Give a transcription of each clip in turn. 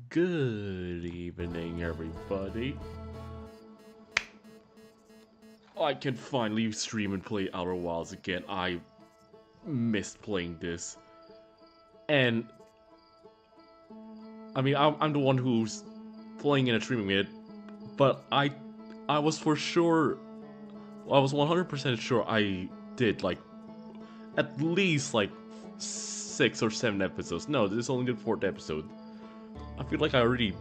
Good evening, everybody. I can finally stream and play Outer Wilds again. I missed playing this. And, I mean, I'm the one who's playing and streaming it, but I was for sure, I was 100% sure I did, like, at least, like, 6 or 7 episodes. No, this is only the 4th episode. I feel like I already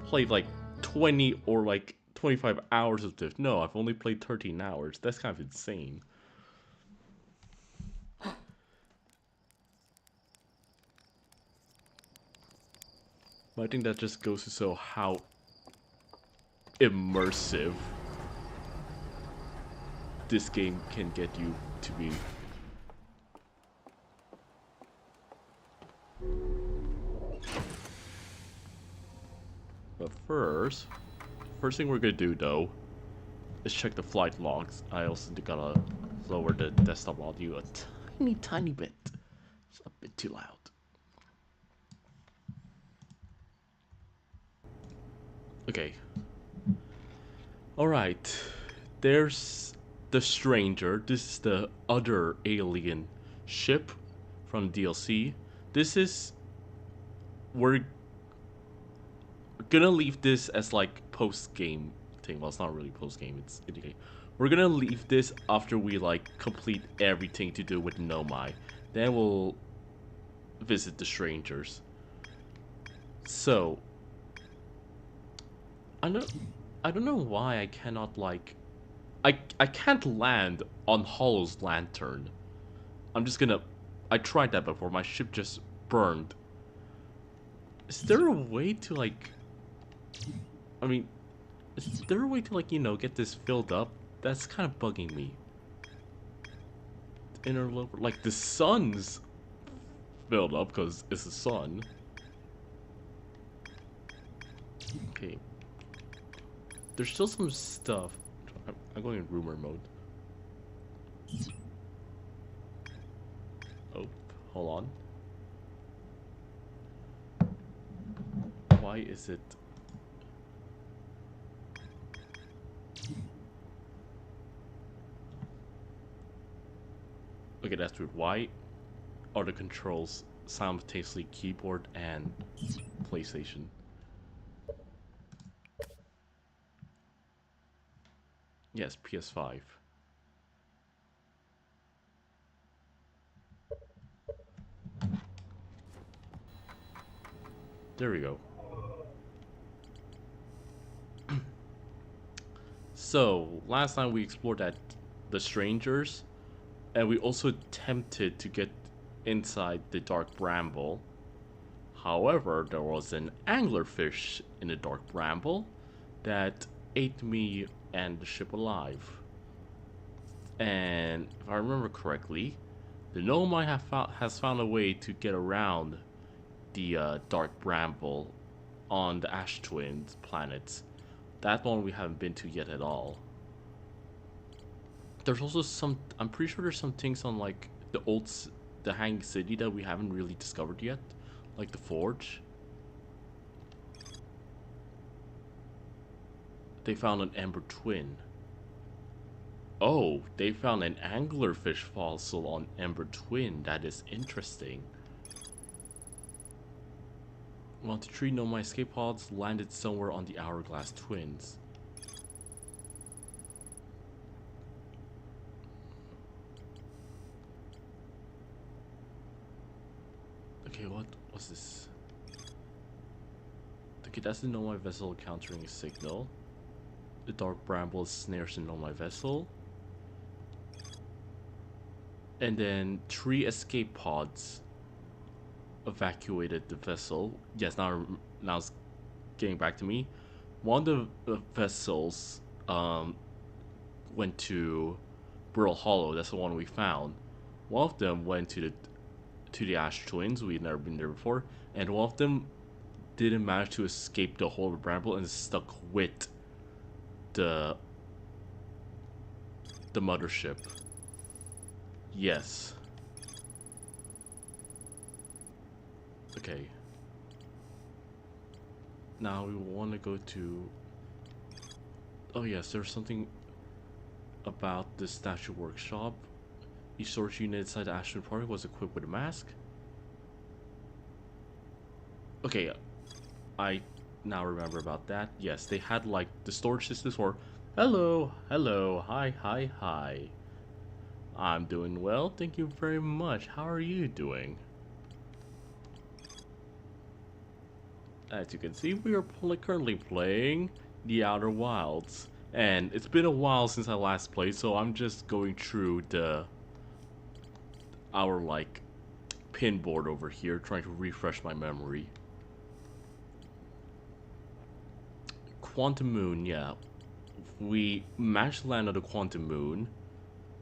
played, like, 20 or, like, 25 hours of this. No, I've only played 13 hours. That's kind of insane. But I think that just goes to show how immersive this game can get you to be. But first thing we're gonna do though is check the flight logs. I also gotta lower the desktop audio a tiny bit. It's a bit too loud. Okay. Alright. There's the Stranger. This is the other alien ship from DLC. This is... We're gonna leave this as like post-game thing. Well, it's not really post-game, it's indicate. We're gonna leave this after we like complete everything to do with Nomai. Then we'll visit the Strangers. So I don't know why I cannot like I can't land on Hollow's lantern. I'm just gonna I tried that before, my ship just burned. Is there a way to like I mean, is there a way to like, you know, get this filled up? That's kind of bugging me. The interloper, like the sun's filled up because it's the sun. Okay. There's still some stuff. I'm going in rumor mode. Oh, hold on. Why is it? Okay, that's weird. Why are the controls simultaneously keyboard and PlayStation? Yes, PS5. There we go. So, last time we explored the Strangers, and we also attempted to get inside the Dark Bramble. However, there was an anglerfish in the Dark Bramble that ate me and the ship alive. And if I remember correctly, the Nomai has found a way to get around the Dark Bramble on the Ash Twins planets. That one we haven't been to yet at all. There's also some, I'm pretty sure there's some things on like the Hanging City that we haven't really discovered yet. Like the Forge. They found an Ember Twin. Oh, they found an anglerfish fossil on Ember Twin. That is interesting. 1 to 3 Nomai escape pods landed somewhere on the Hourglass Twins. Okay, what's this? Okay, that's the Nomai vessel countering a signal. The Dark Bramble snares the Nomai vessel. And then 3 escape pods evacuated the vessel. Yes, now it's getting back to me. One of the vessels went to Burl Hollow. That's the one we found. One of them went to the Ash Twins. We've never been there before, and one of them didn't manage to escape the whole Bramble and is stuck with the mothership. Yes. Okay. Now we want to go to... Oh yes, there's something about the statue workshop. Each storage unit inside the Ashton Park was equipped with a mask. Okay, I now remember about that. Yes, they had like the storage systems for hello, hello, hi, hi, hi. I'm doing well, thank you very much. How are you doing? As you can see, we are currently playing The Outer Wilds. And it's been a while since I last played, so I'm just going through our like pin board over here, trying to refresh my memory. Quantum Moon, yeah. We managed to land on the Quantum Moon,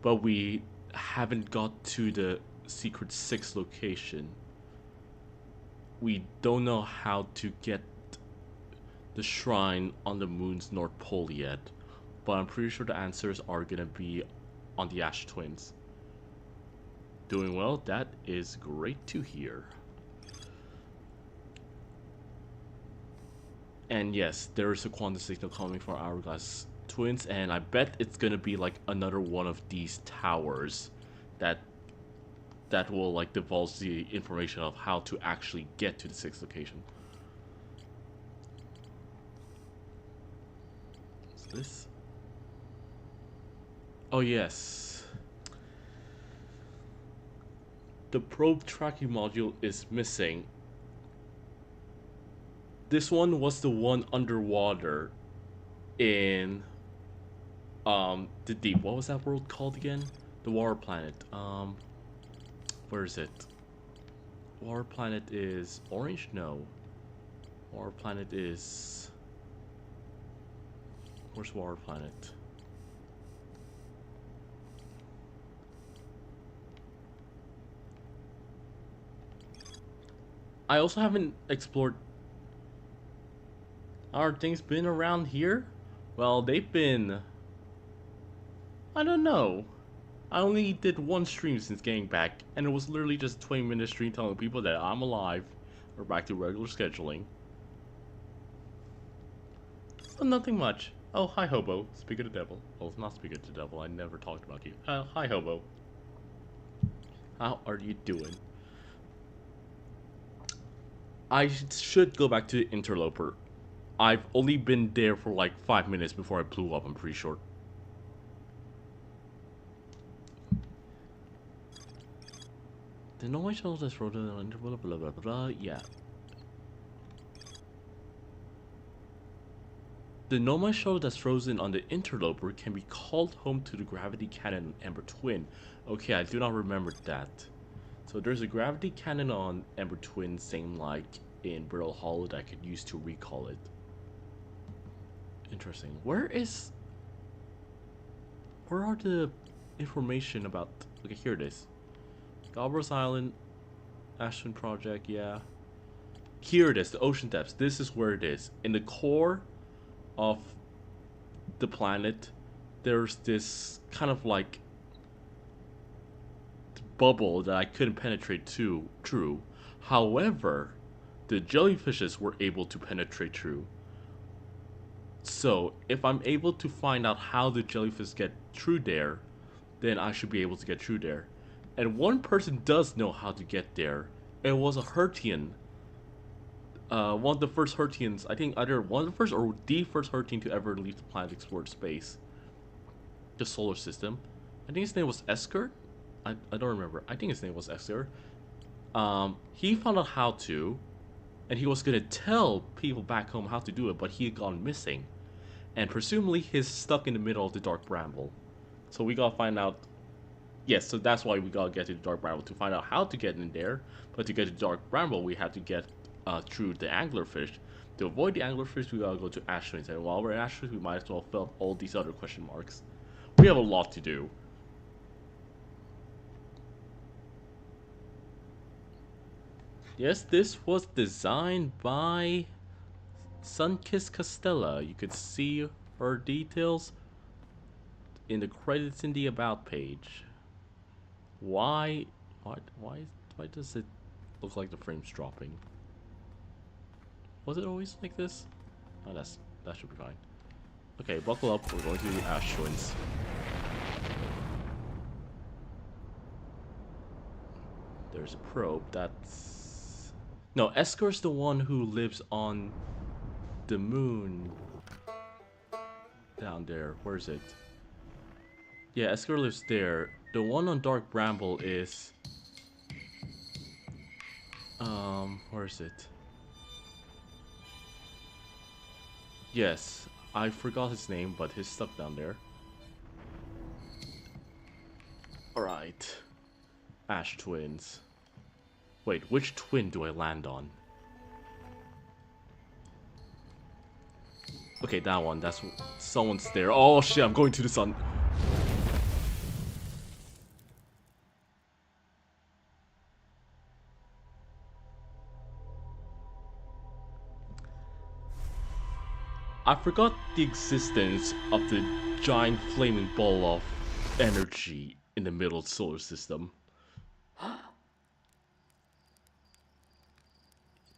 but we haven't got to the Secret 6 location. We don't know how to get the shrine on the moon's North Pole yet, but I'm pretty sure the answers are gonna be on the Ash Twins. Doing well, that is great to hear. And yes, there is a quantum signal coming from Hourglass Twins, and I bet it's gonna be like another one of these towers that will like divulge the information of how to actually get to the 6th location. What's this? Oh yes. The probe tracking module is missing. This one was the one underwater in the deep. What was that world called again? The water planet. Where is it? Water planet is orange? No. Water planet is... Where's water planet? I also haven't explored... Are things been around here? Well, they've been... I don't know. I only did one stream since getting back, and it was literally just a 20-minute stream telling people that I'm alive. We're back to regular scheduling. So nothing much. Oh, hi Hobo. Speak of the devil. Well, not speak of the devil, I never talked about you. Hi Hobo. How are you doing? I should go back to Interloper. I've only been there for like 5 minutes before I blew up, I'm pretty sure. The normal shuttle that's frozen on blah blah blah blah, yeah. The Nomad shuttle that's frozen on the Interloper can be called home to the gravity cannon on Ember Twin. Okay, I do not remember that. So there's a gravity cannon on Ember Twin, same like in Brittle Hollow, that I could use to recall it. Interesting. Where are the information about... Okay, here it is. Galbros Island, Ashton Project, yeah. Here it is, the ocean depths. This is where it is. In the core of the planet, there's this kind of like bubble that I couldn't penetrate through. However, the jellyfishes were able to penetrate through. So if I'm able to find out how the jellyfish get through there, then I should be able to get through there. And one person does know how to get there. It was a Hertian. One of the first Hertians, I think either one of the first or the first Hertian to ever leave the planet, explore space. The solar system. I think his name was Esker. I don't remember. I think his name was Esker. He found out how to, and he was gonna tell people back home how to do it, but he had gone missing. And presumably he's stuck in the middle of the Dark Bramble. So we gotta find out. Yes, so that's why we gotta get to the Dark Bramble to find out how to get in there. But to get to the Dark Bramble, we have to get through the anglerfish. To avoid the anglerfish, we gotta go to Ash Twins. And while we're at Ash Twins, we might as well fill up all these other question marks. We have a lot to do. Yes, this was designed by Sunkissed Castella. You could see her details in the credits in the About page. Why does it look like the frame's dropping? Was it always like this? Oh, that should be fine. Okay, buckle up. We're going to the Ash Twins. There's a probe. That's... No, Escor's the one who lives on the moon. Down there. Where is it? Yeah, Escor lives there. The one on Dark Bramble is... where is it? Yes, I forgot his name, but he's stuck down there. Alright. Ash Twins. Wait, which twin do I land on? Okay, that one. That's... Someone's there. Oh shit, I'm going to the sun. I forgot the existence of the giant flaming ball of energy in the middle solar system.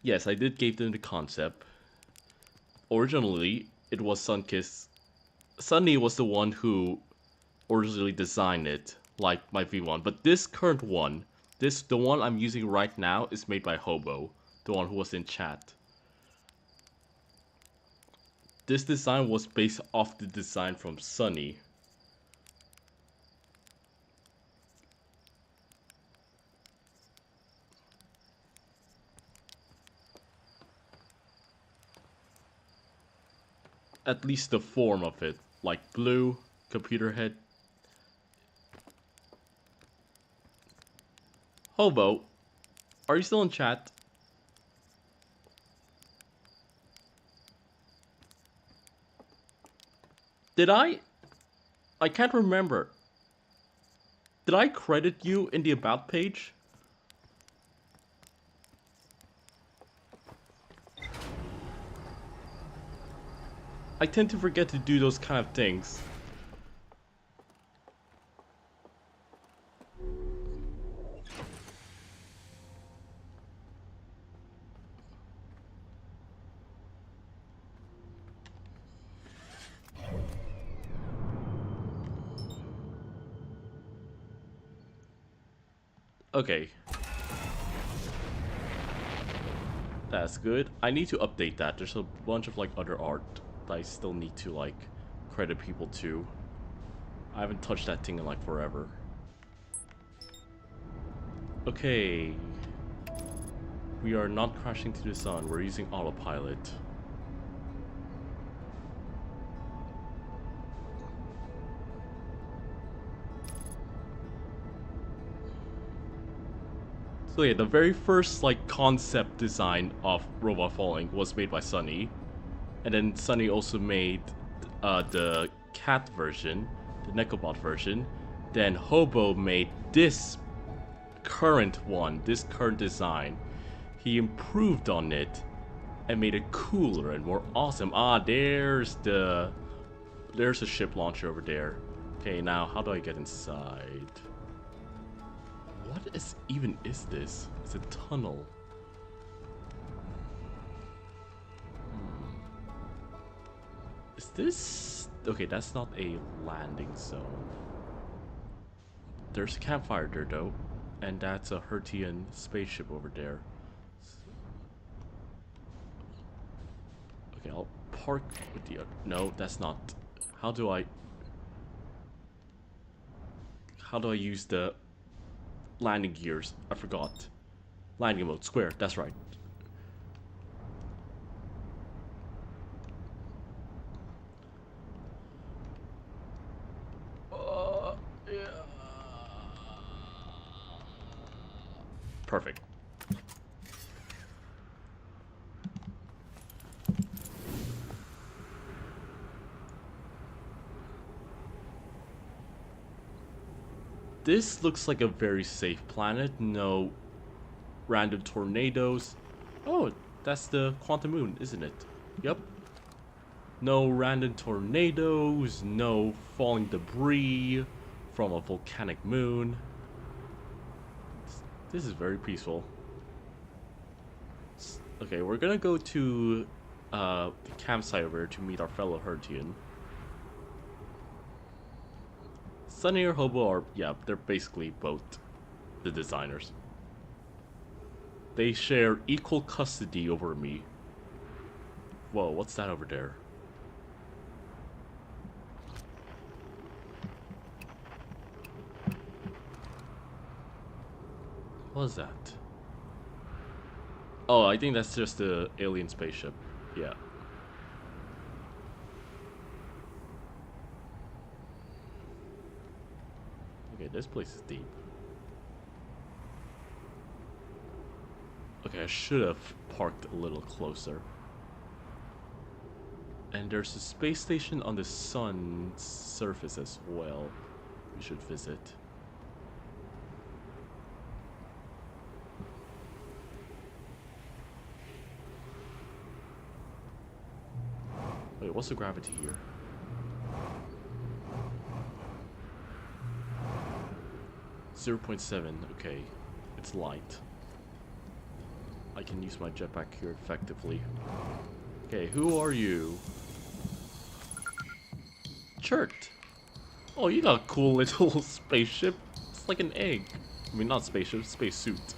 Yes, I did give them the concept. Originally, it was Sunkist. Sunny was the one who originally designed it, like my V1. But this current one, the one I'm using right now, is made by Hobo, the one who was in chat. This design was based off the design from Sunny. At least the form of it, like blue, computer head. Hobo, are you still in chat? Did I can't remember. Did I credit you in the About page? I tend to forget to do those kind of things. Okay. That's good. I need to update that. There's a bunch of like other art that I still need to like credit people to. I haven't touched that thing in like forever. Okay. We are not crashing to the sun. We're using autopilot. So yeah, the very first like concept design of Robot Falling was made by Sunny, and then Sunny also made the cat version, the Necobot version. Then Hobo made this current one, this current design. He improved on it and made it cooler and more awesome. Ah, there's a ship launcher over there. Okay, now how do I get inside? What is this? It's a tunnel. Is this... Okay, that's not a landing zone. There's a campfire there though. And that's a Hertian spaceship over there. Okay, I'll park with the... No, that's not... How do I use the... landing gears? I forgot. Landing mode, square, that's right. Yeah. Perfect. This looks like a very safe planet. No random tornadoes. Oh, that's the quantum moon, isn't it? Yep. No random tornadoes, no falling debris from a volcanic moon. This is very peaceful. Okay, we're gonna go to the campsite over to meet our fellow Hertian. Sunny or Hobo are, yeah, they're basically both the designers. They share equal custody over me. Whoa, what's that over there? What is that? Oh, I think that's just the alien spaceship. Yeah. Okay, this place is deep. Okay, I should have parked a little closer. And there's a space station on the sun's surface as well. We should visit. Wait, what's the gravity here? .7. Okay, it's light. I can use my jetpack here effectively. Okay, who are you? Chert. Oh, you got a cool little spaceship. It's like an egg. I mean, not spaceship, spacesuit.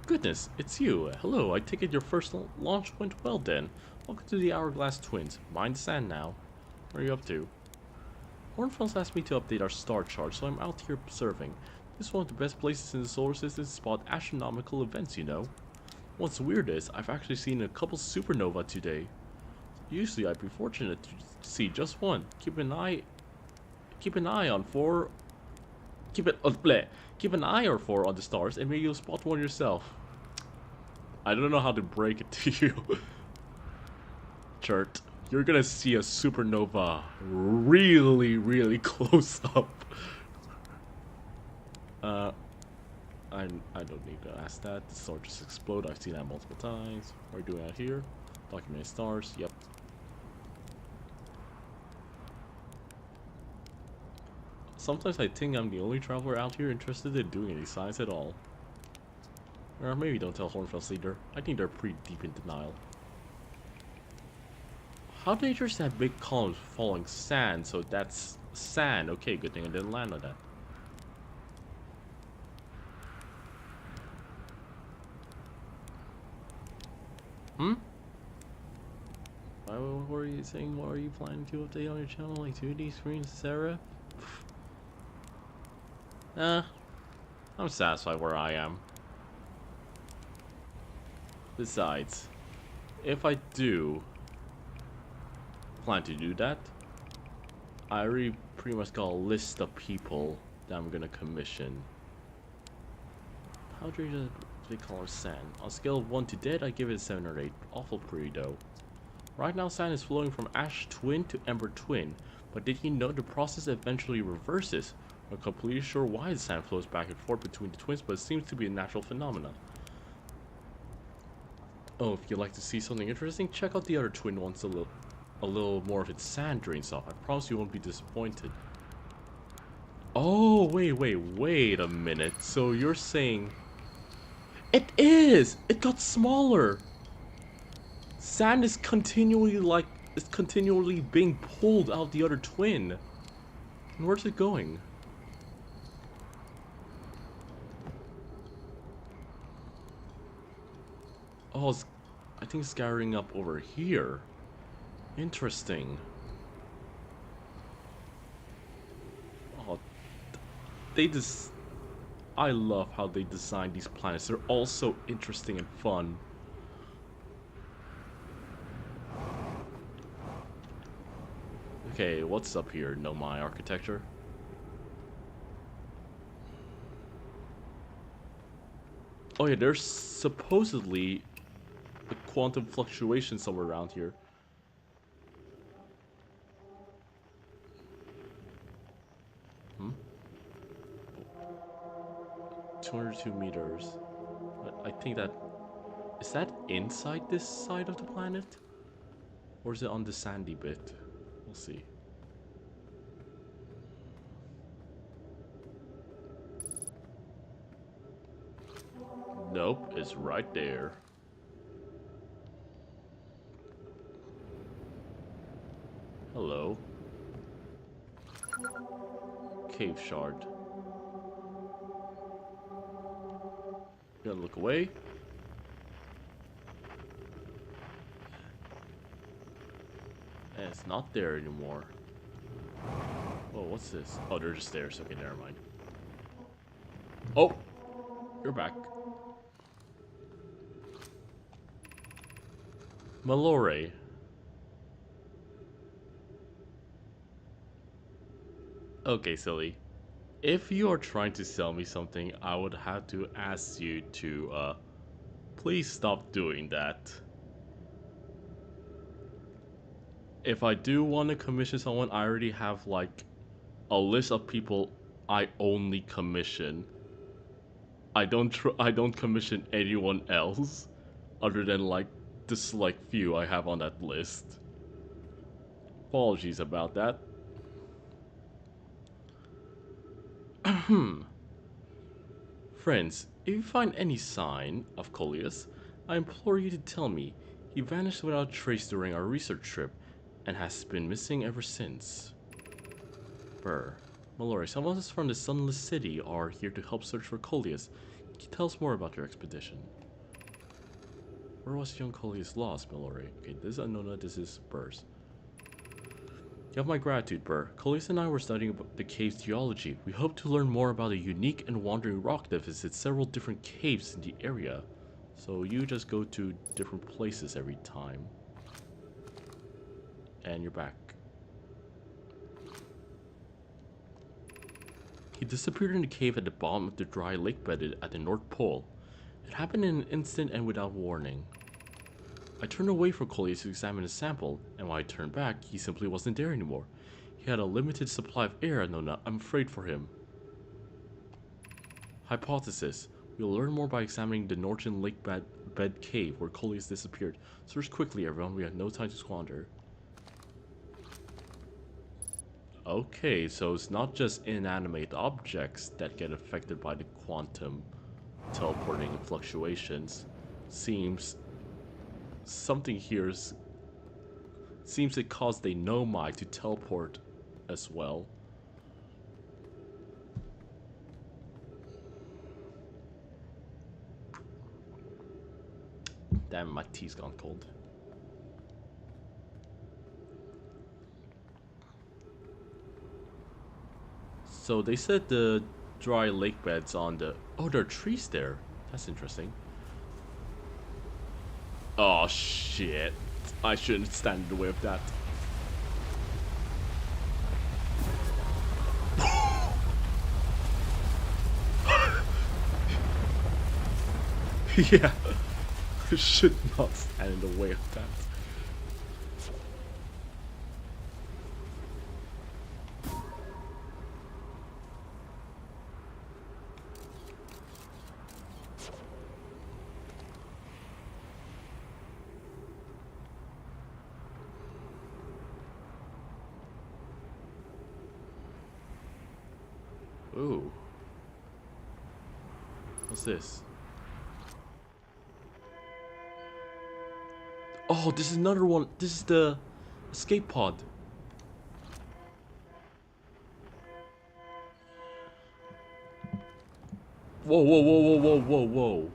Goodness, it's you. Hello, I take it your first launch went well then. Welcome to the Hourglass Twins. Mind the sand now. What are you up to? Hornfels asked me to update our star chart, so I'm out here observing. This is one of the best places in the solar system to spot astronomical events, you know. What's weird is, I've actually seen a couple supernova today. Usually I'd be fortunate to see just one. Keep an eye on four. Keep an eye or four on the stars, and maybe you'll spot one yourself. I don't know how to break it to you. Chert, you're gonna see a supernova really, really close up. I don't need to ask that. The star just explode. I've seen that multiple times. What are you doing out here? Documenting stars. Yep. Sometimes I think I'm the only traveler out here interested in doing any science at all. Or maybe don't tell Hornfels leader. I think they're pretty deep in denial. How dangerous is that big column of falling sand? So that's sand. Okay, good thing I didn't land on that. Hmm? What were you saying? What are you planning to update on your channel? Like 2D screens, etc.? I'm satisfied where I am. Besides, if I do plan to do that, I already pretty much got a list of people that I'm gonna commission. How do they call sand? On a scale of 1 to dead, I give it a 7 or 8. Awful pretty though. Right now sand is flowing from ash twin to ember twin, but did you know the process eventually reverses? I'm not completely sure why the sand flows back and forth between the twins, but it seems to be a natural phenomenon. Oh, if you'd like to see something interesting, check out the other twin once a little more of its sand drains off. I promise you won't be disappointed. Oh, wait a minute. So you're saying... It is! It got smaller! Sand is continually being pulled out the other twin. And where's it going? Oh, I think it's gathering up over here. Interesting. Oh, I love how they design these planets. They're all so interesting and fun. Okay, what's up here? Know my architecture? Oh yeah, there's supposedly a quantum fluctuation somewhere around here. Hmm? 202 meters. I think that... Is that inside this side of the planet? Or is it on the sandy bit? We'll see. Nope, it's right there. Hello. Cave shard. You gonna look away? And it's not there anymore. Oh, what's this? Oh, they're just stairs. Okay, never mind. Oh! You're back. Malore. Okay, silly. If you are trying to sell me something, I would have to ask you to, please stop doing that. If I do want to commission someone, I already have, like, a list of people I only commission. I don't commission anyone else other than, like, the select few I have on that list. Apologies about that. Friends, if you find any sign of Coleus, I implore you to tell me. He vanished without trace during our research trip, and has been missing ever since. Brr. Mallory, some of us from the Sunless City are here to help search for Coleus. Can you tell us more about your expedition? Where was young Coleus lost, Mallory? Okay, this is Anona, this is Burrs. You have my gratitude, Burr. Coleus and I were studying the cave's geology. We hope to learn more about a unique and wandering rock that visits several different caves in the area. So you just go to different places every time. And you're back. He disappeared in the cave at the bottom of the dry lake bed at the North Pole. It happened in an instant and without warning. I turned away from Coleus to examine his sample, and when I turned back, he simply wasn't there anymore. He had a limited supply of air, Nona. I'm afraid for him. Hypothesis. We'll learn more by examining the northern lake bed cave where Coleus disappeared. Search quickly, everyone. We have no time to squander. Okay, so it's not just inanimate objects that get affected by the quantum teleporting fluctuations. Seems something here seems it caused a nomai to teleport as well. Damn, my tea's gone cold. So they said the dry lake bed's on the... Oh, there are trees there. That's interesting. Oh, shit. I shouldn't stand in the way of that. Yeah. I should not stand in the way of that. Ooh. What's this? Oh, this is another one. This is the escape pod. Whoa, whoa, whoa, whoa, whoa, whoa, whoa.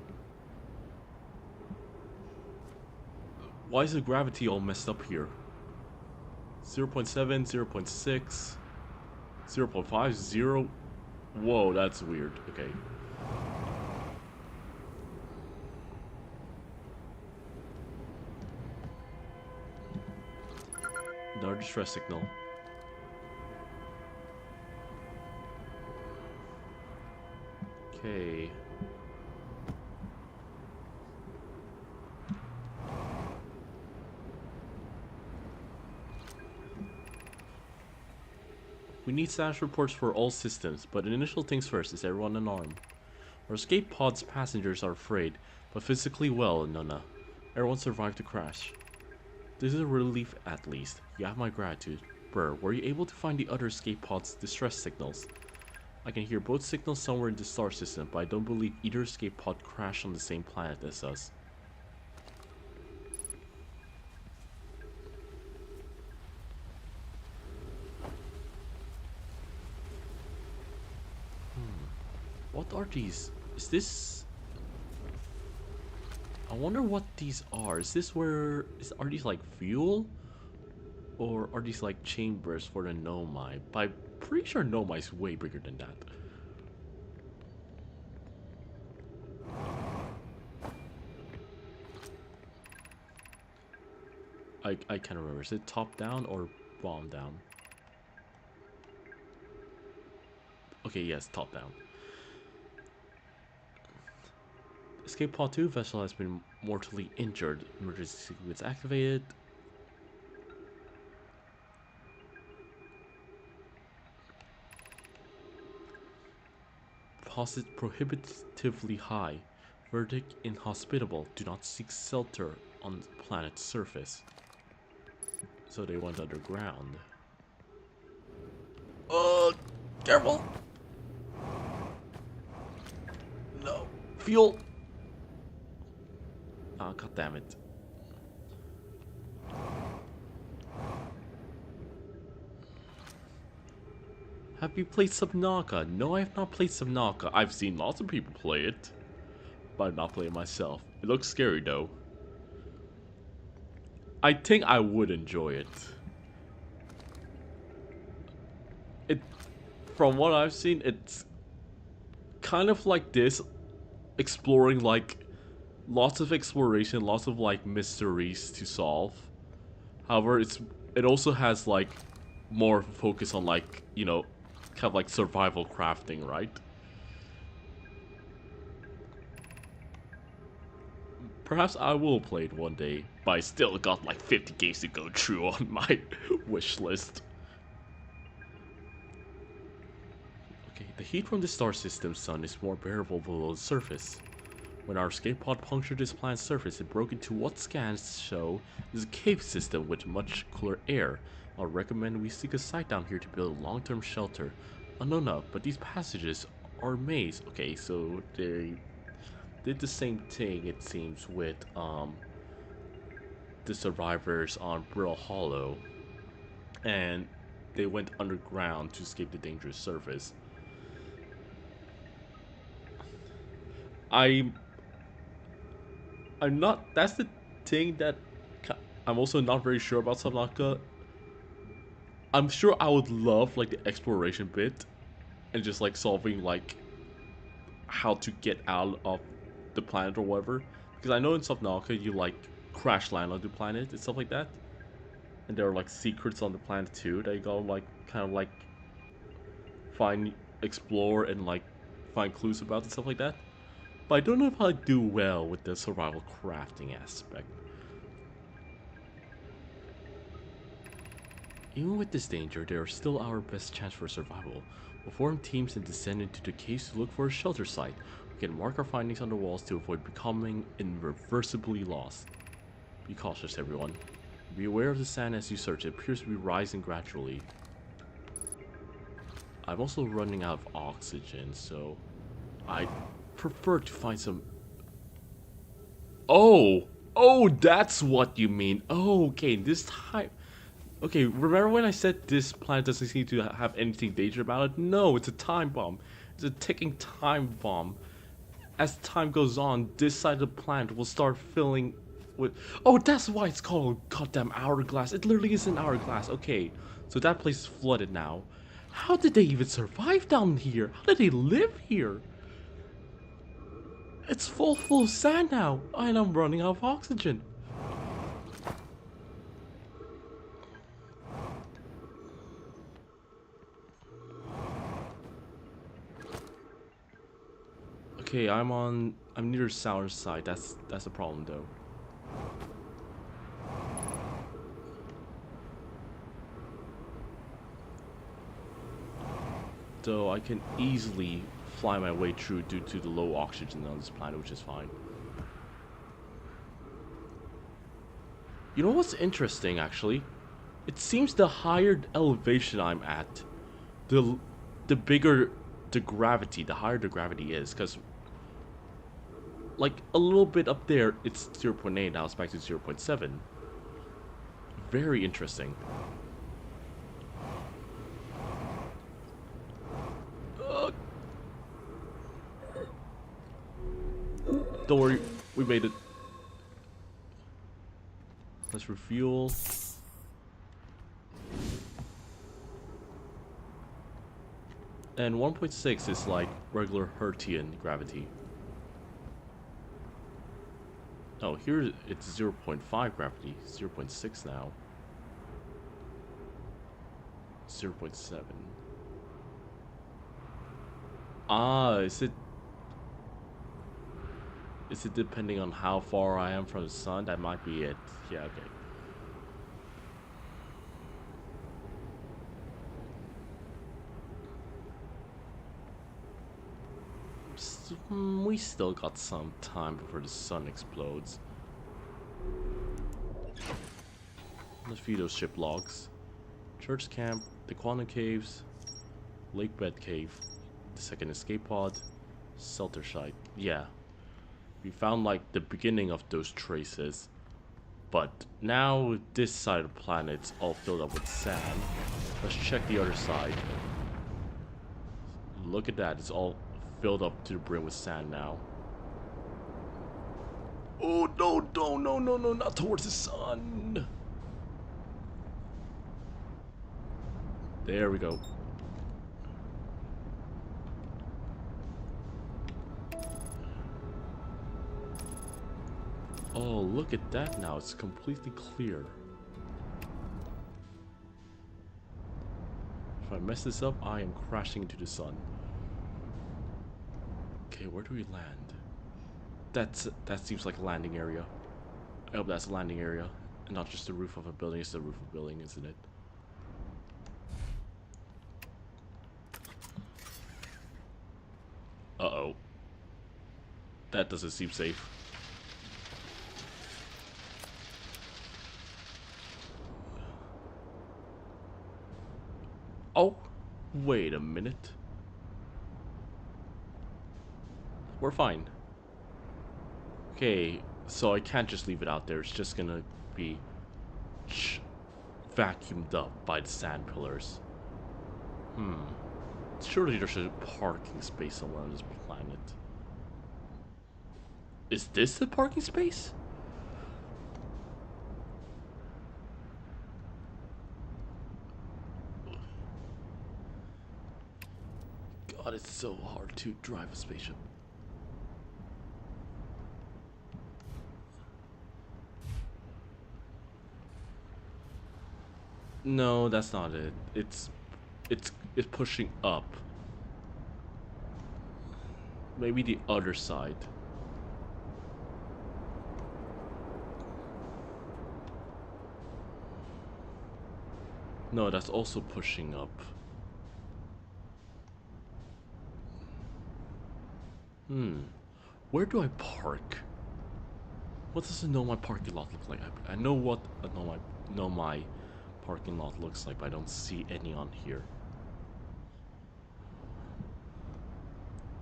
Why is the gravity all messed up here? 0.7, 0.6, 0.5, 0. Whoa, that's weird. Okay. Another distress signal. Okay. We need status reports for all systems, but initial things first. Is everyone unarmed? Our escape pod's passengers are afraid, but physically well, Nona. Everyone survived the crash. This is a relief at least. You have my gratitude. Brr, were you able to find the other escape pod's distress signals? I can hear both signals somewhere in the star system, but I don't believe either escape pod crashed on the same planet as us. What are these? Is this... I wonder what these are. Is this where... Are these like fuel? Or are these like chambers for the Nomai? But I'm pretty sure Nomai is way bigger than that. I can't remember. Is it top down or bomb down? Okay, yes, top down. Escape pod 2 vessel has been mortally injured. Emergency sequence activated. Deposit prohibitively high. Verdict inhospitable. Do not seek shelter on the planet's surface. So they went underground. Careful! No. Fuel! Ah, god damn it. Have you played Subnautica? No, I have not played Subnautica. I've seen lots of people play it, but I've not played it myself. It looks scary though. I think I would enjoy it. From what I've seen, it's kind of like this, exploring like lots of exploration, lots of like mysteries to solve. However, it also has like more focus on like, you know, kind of like survival crafting, right? Perhaps I will play it one day, but I still got like 50 games to go through on my wish list. Okay, the heat from the star system's sun is more bearable below the surface. When our escape pod punctured this planet's surface, it broke into what scans show is a cave system with much cooler air. I'll recommend we seek a site down here to build a long-term shelter. No, no, but these passages are maze. Okay, so they did the same thing, it seems, with the survivors on Brill Hollow, and they went underground to escape the dangerous surface. I'm not. That's the thing that I'm also not very sure about Subnautica. I'm sure I would love like the exploration bit, and just like solving like how to get out of the planet or whatever. Because I know in Subnautica you like crash land on the planet and stuff like that, and there are like secrets on the planet too that you gotta like kind of like find, explore, and like find clues about and stuff like that. But I don't know if I do well with the survival crafting aspect. Even with this danger, they are still our best chance for survival. We'll form teams and descend into the caves to look for a shelter site. We can mark our findings on the walls to avoid becoming irreversibly lost. Be cautious, everyone. Be aware of the sand as you search. It appears to be rising gradually. I'm also running out of oxygen, so I prefer to find some... Oh, that's what you mean. Oh, okay, this time... Okay, remember when I said this planet doesn't seem to have anything dangerous about it? No, it's a time bomb. It's a ticking time bomb. As time goes on, this side of the planet will start filling with... Oh, that's why it's called goddamn hourglass. It literally is an hourglass. Okay, so that place is flooded now. How did they even survive down here? How did they live here? It's full of sand now, and I'm running out of oxygen. Okay, I'm near the southern side. That's a problem though. Though I can easily fly my way through due to the low oxygen on this planet, which is fine. You know what's interesting, actually? It seems the higher elevation I'm at, the bigger the gravity, the higher the gravity is, because like a little bit up there, it's 0.8. Now it's back to 0.7. Very interesting. Don't worry, we made it. Let's refuel. And 1.6 is like regular Hertzian gravity. Oh, here it's 0.5 gravity. 0.6 now. 0.7. Ah, is it depending on how far I am from the sun? That might be it. Yeah, okay. We still got some time before the sun explodes. Let's view those ship logs. Church camp, the Quantum Caves, Lake Bed Cave, the second escape pod, Seltershite. Yeah. We found like the beginning of those traces. But now this side of the planet's all filled up with sand. Let's check the other side. Look at that, it's all filled up to the brim with sand now. Oh no, not towards the sun. There we go. Oh, look at that now, it's completely clear. If I mess this up, I am crashing into the sun. Okay, where do we land? That seems like a landing area. I hope that's a landing area, and not just the roof of a building. It's the roof of a building, isn't it? Uh-oh. That doesn't seem safe. Oh, wait a minute. We're fine. Okay, so I can't just leave it out there. It's just gonna be vacuumed up by the sand pillars. Surely there's a parking space somewhere on this planet. Is this the parking space? God, it's so hard to drive a spaceship. No, that's not it. It's pushing up. Maybe the other side. No, that's also pushing up. Where do I park? What does a know my parking lot look like? I know what a know my parking lot looks like, but I don't see any on here.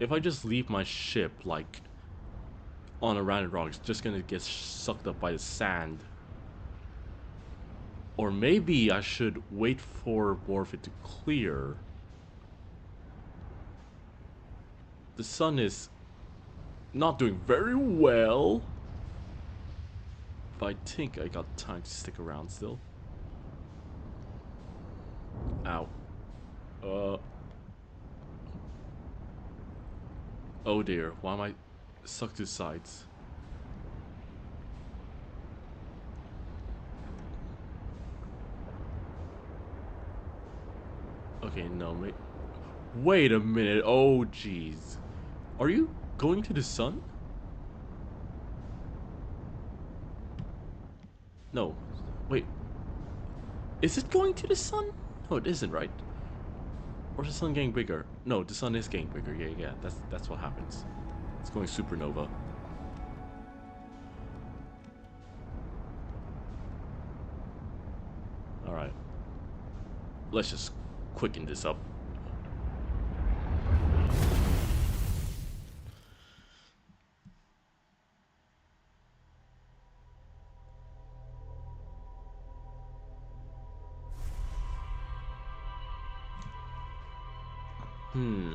If I just leave my ship like on a random rock, it's just gonna get sucked up by the sand. Or maybe I should wait for more of it to clear. The sun is not doing very well, but I think I got time to stick around still. Ow. Oh dear, why am I stuck to the sides? Okay, no, wait a minute. Oh jeez. Are you going to the sun? No. Wait. Is it going to the sun? No, it isn't, right? Or is the sun getting bigger? No, the sun is getting bigger. Yeah, that's what happens. It's going supernova. Alright. Let's just quicken this up. Hmm.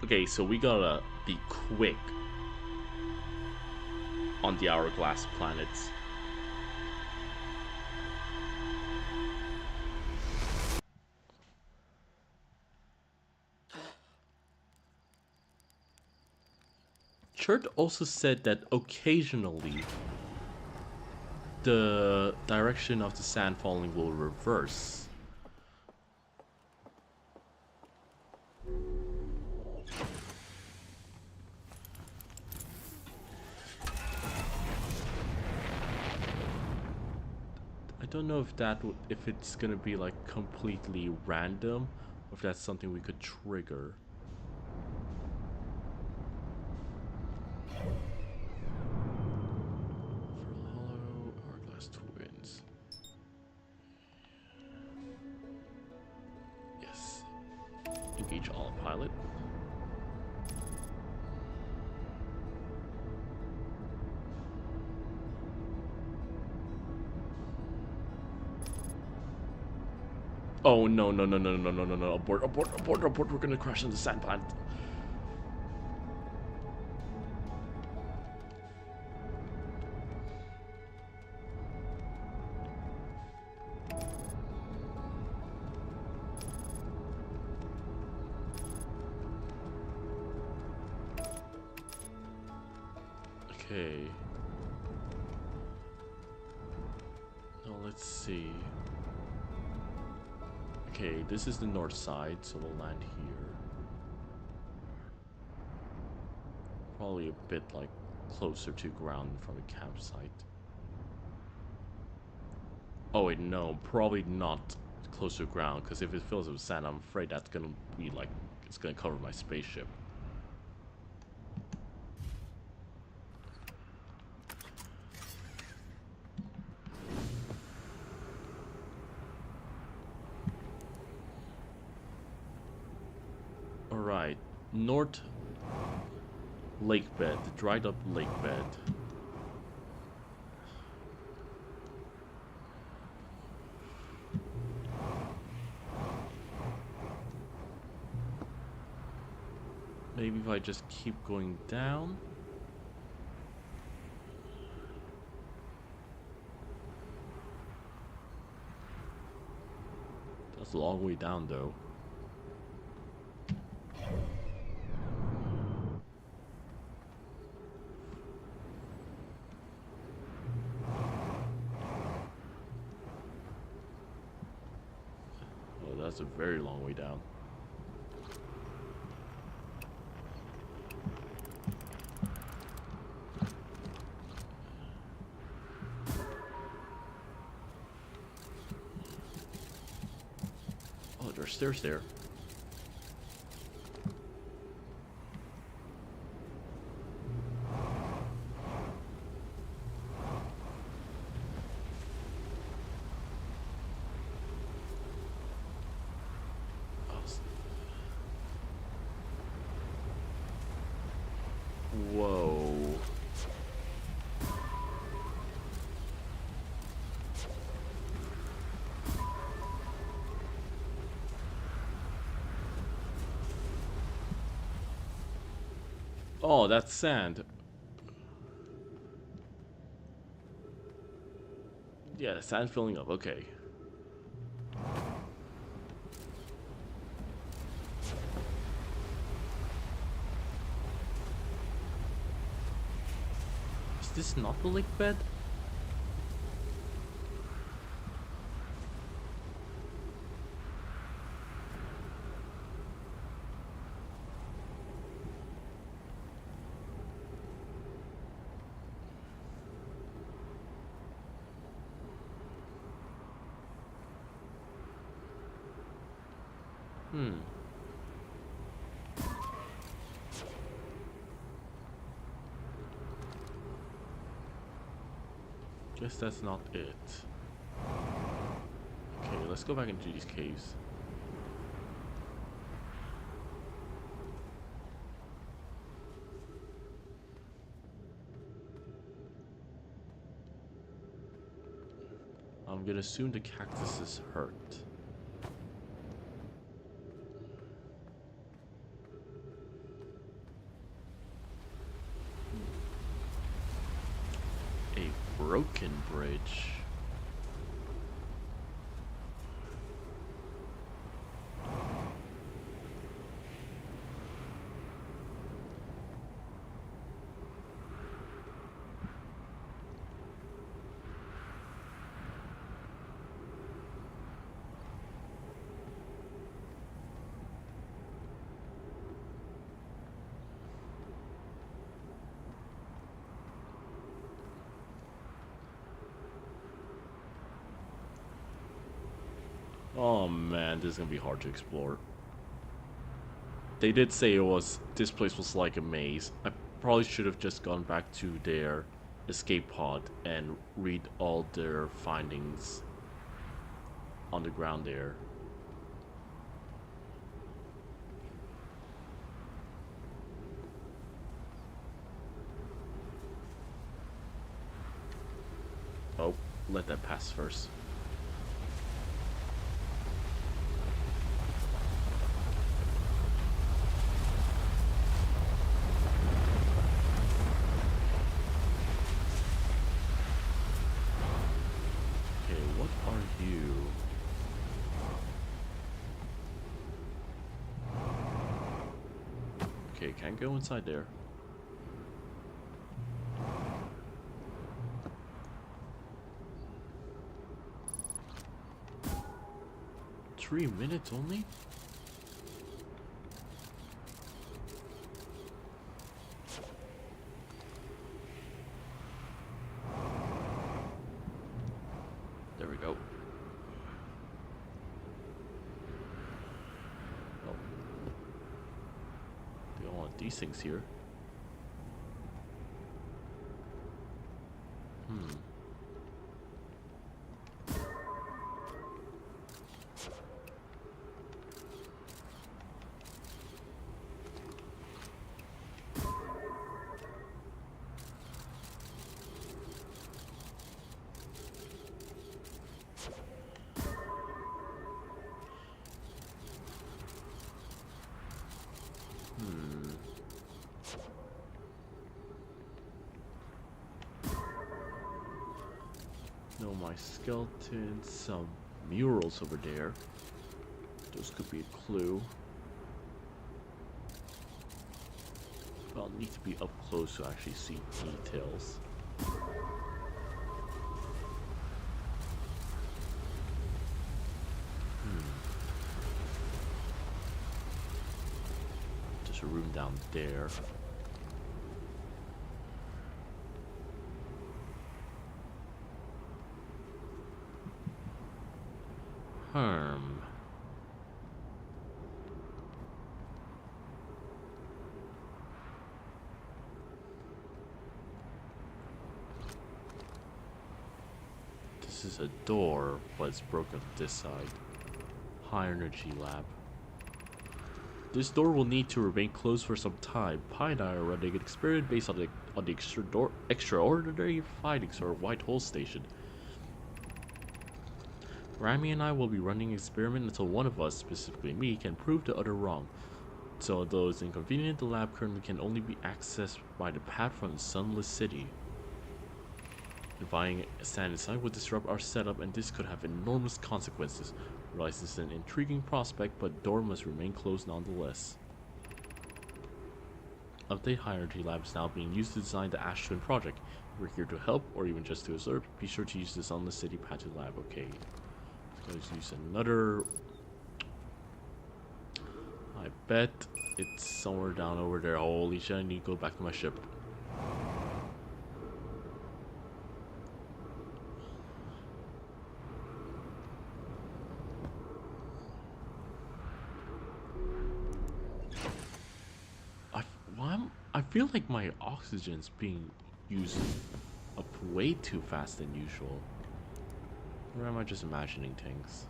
Okay, so we gotta be quick on the hourglass planets. Chert also said that occasionally the direction of the sand falling will reverse. I don't know if if it's gonna be like completely random, or if that's something we could trigger. For hollow hourglass twins. Yes. Engage autopilot. Oh no no no no no no no no! Abort abort abort abort! We're gonna crash on the sand planet. Okay. Now let's see. Okay, this is the north side, so we'll land here. Probably a bit like closer to ground from the campsite. Oh wait, no, probably not close to ground, because if it fills with sand, I'm afraid that's gonna be like, it's gonna cover my spaceship. Alright, north lake bed, the dried up lake bed. Maybe if I just keep going down. That's a long way down though. Oh, that's a very long way down. Oh, there's stairs there. Whoa. Oh, that's sand. Yeah, sand filling up, okay. Is this not the lake bed? Hmm. Guess that's not it. Okay, let's go back into these caves. I'm gonna assume the cactus is hurt. broken bridge. Oh man, this is gonna be hard to explore. They did say this place was like a maze. I probably should have just gone back to their escape pod and read all their findings on the ground there. Oh, let that pass first. Okay, can't go inside there. Three minutes only? There we go. Oh. They don't want these things here. No, my skeletons, some murals over there. Those could be a clue. I'll need to be up close to actually see details. Just a room down there. This is a door, but it's broken on this side. High energy lab. This door will need to remain closed for some time. Pi and I are running an experiment based on the extraordinary findings of our white hole station. Rami and I will be running an experiment until one of us, specifically me, can prove the other wrong. So although it's inconvenient, the lab currently can only be accessed by the path from the Sunless City. Buying sand inside would disrupt our setup, and this could have enormous consequences. I realize this is an intriguing prospect, but the door must remain closed nonetheless. Update High Energy Lab is now being used to design the Ash Twin project. If we're here to help, or even just to observe, be sure to use this on the city path to lab. Okay. Let's use another. I bet it's somewhere down over there. Holy shit, I need to go back to my ship. I feel like my oxygen's being used up way too fast than usual. Or am I just imagining things?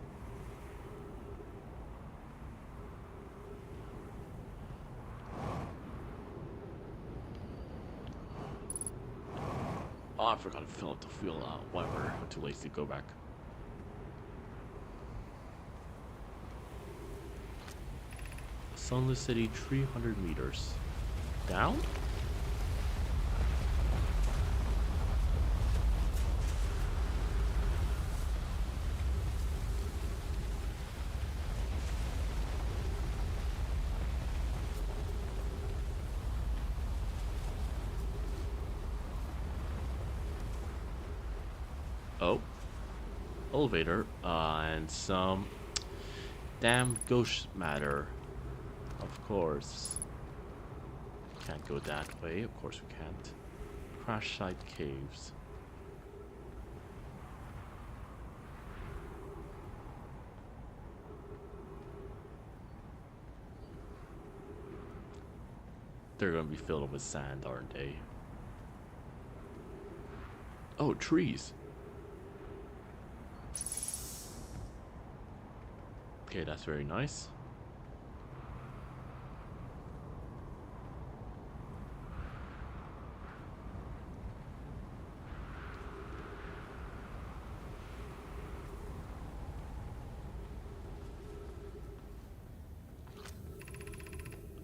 Oh, I forgot to fill up the fuel. Whatever. I'm too lazy to go back. Sunless City, 300 meters. Down? Oh, elevator, and some damn ghost matter. Of course. Can't go that way. Of course we can't. Crash site caves. They're gonna be filled with sand, aren't they? Oh, trees. Okay, that's very nice.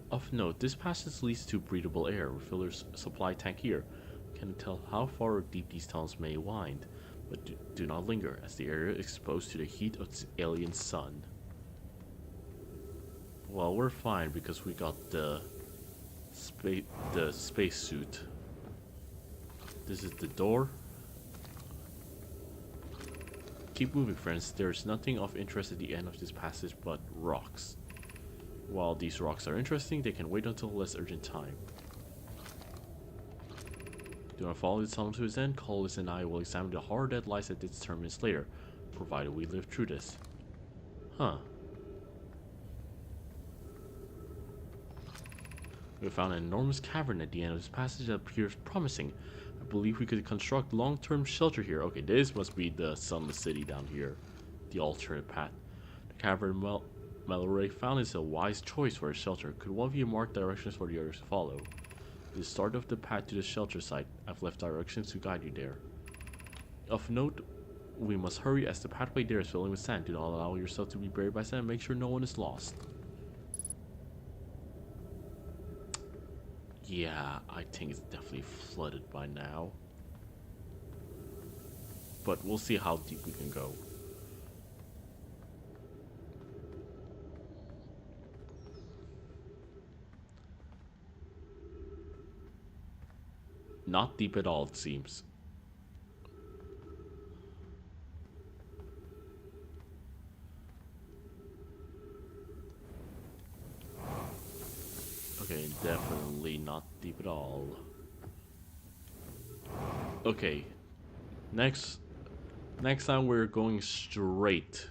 Of note, this passage leads to breathable air. Refiller's supply tank here. Can tell how far or deep these tunnels may wind, but do not linger, as the area is exposed to the heat of the alien sun. Well, we're fine because we got the space suit. This is the door. Keep moving, friends. There's nothing of interest at the end of this passage but rocks. While these rocks are interesting, they can wait until a less urgent time. Do not follow this tunnel to its end. Collis and I will examine the horror that lies at its terminus later, provided we live through this. Huh. We found an enormous cavern at the end of this passage that appears promising. I believe we could construct long-term shelter here. Okay, this must be the Sunless City down here. The alternate path. The cavern Mallory found is a wise choice for a shelter. Could one of you mark directions for the others to follow? The start of the path to the shelter site. I've left directions to guide you there. Of note, we must hurry as the pathway there is filling with sand. Do not allow yourself to be buried by sand. Make sure no one is lost. Yeah, I think it's definitely flooded by now. But we'll see how deep we can go. Not deep at all, it seems. Okay, definitely not deep at all. Okay, next time we're going straight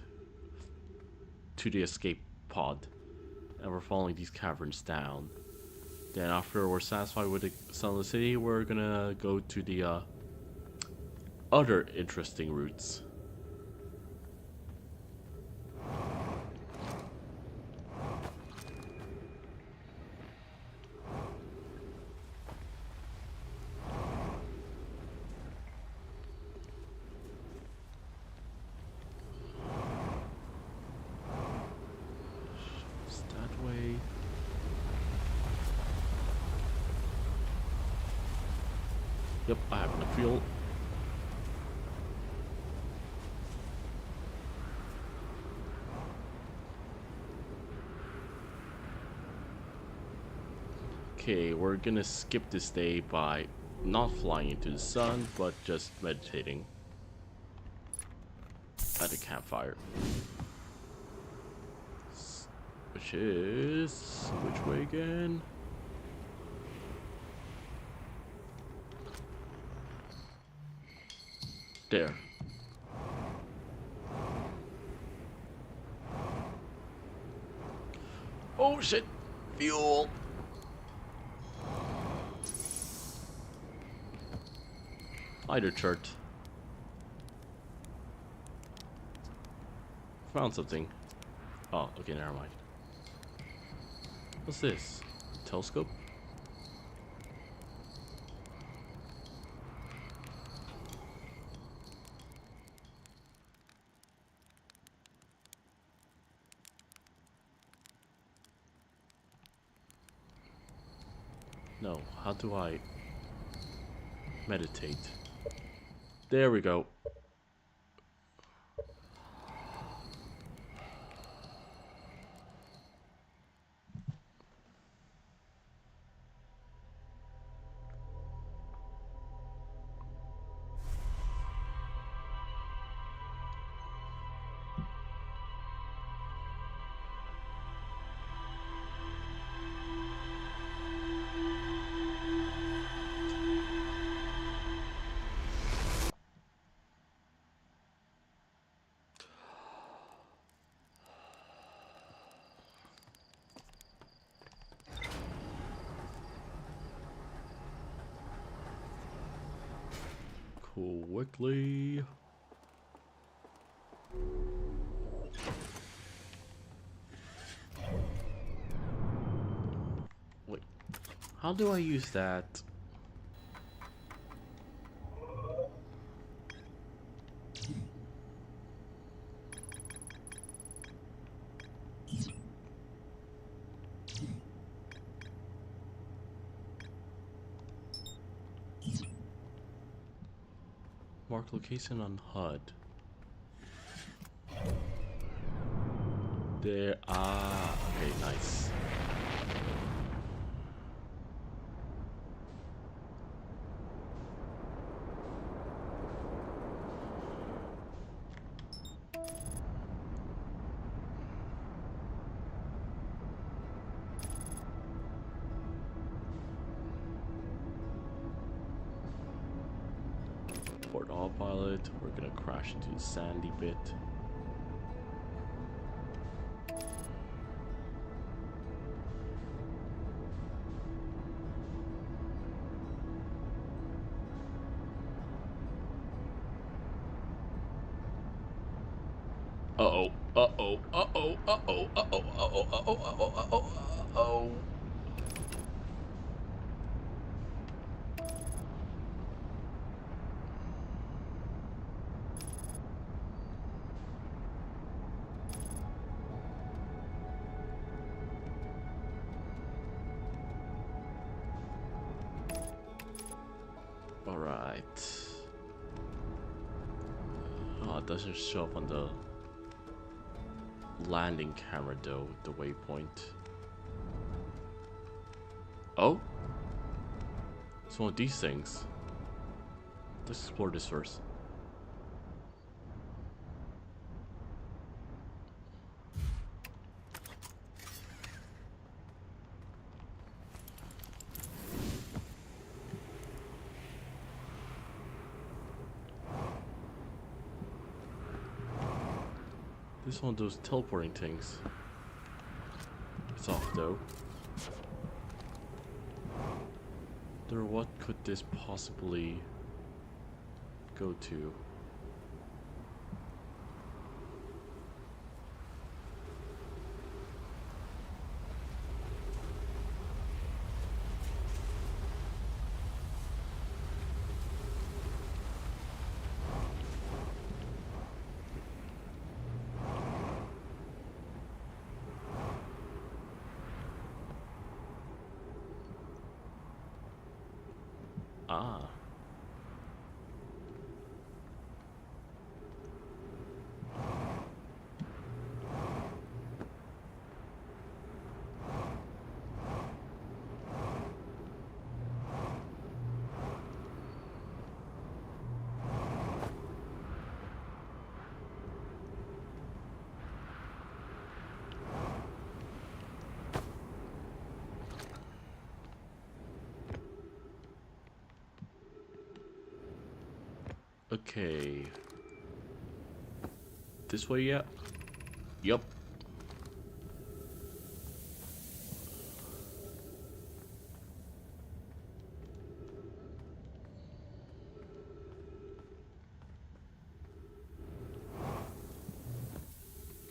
to the escape pod, and we're following these caverns down. Then after we're satisfied with the Sunless City, we're gonna go to the other interesting routes. It's that way. Yep, I have enough fuel. Okay, we're gonna skip this day by not flying into the sun, but just meditating at a campfire. Which is... which way again? There. Oh shit! Fuel! Lighter chart. Found something. Oh, okay, never mind. What's this? Telescope? No, how do I meditate? There we go. quickly. Wait, how do I use that? Mark location on HUD. There. Ah, okay, nice. Port autopilot. We're gonna crash into the sandy bit. Uh-oh, uh-oh, uh-oh, uh-oh, uh-oh, uh-oh, uh-oh, uh-oh, uh-oh, uh-oh. Alright. Oh, it doesn't show up on the landing camera though, the waypoint. Oh? It's one of these things. Let's explore this first. This is one of those teleporting things. It's off though. There, what could this possibly go to? Ah. Okay. This way, yeah? Yup.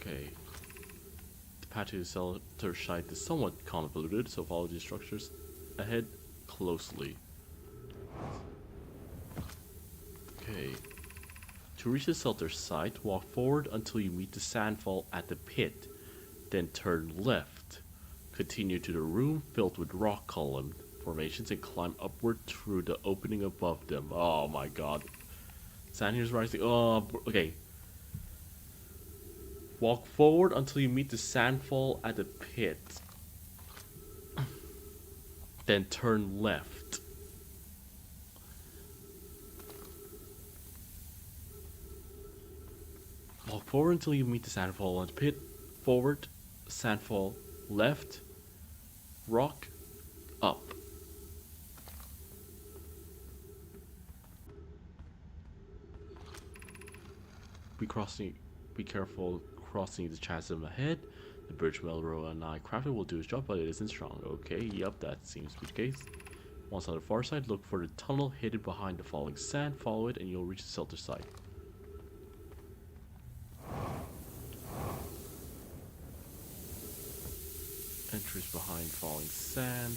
Okay. The path to the shelter site is somewhat convoluted, so follow the structures ahead closely. Okay. To reach the shelter site, walk forward until you meet the sandfall at the pit, then turn left. Continue to the room filled with rock column formations and climb upward through the opening above them. Oh my god. Sand here is rising. Oh, okay. Walk forward until you meet the sandfall at the pit. Then turn left. Walk forward until you meet the sandfall at the pit. Forward, sandfall, left, rock, up. Be careful crossing the chasm ahead. The bridge Melro and I crafted will do its job, but it isn't strong. Okay, yep, that seems to be the case. Once on the far side, look for the tunnel hidden behind the falling sand. Follow it and you'll reach the shelter side. Entries behind falling sand.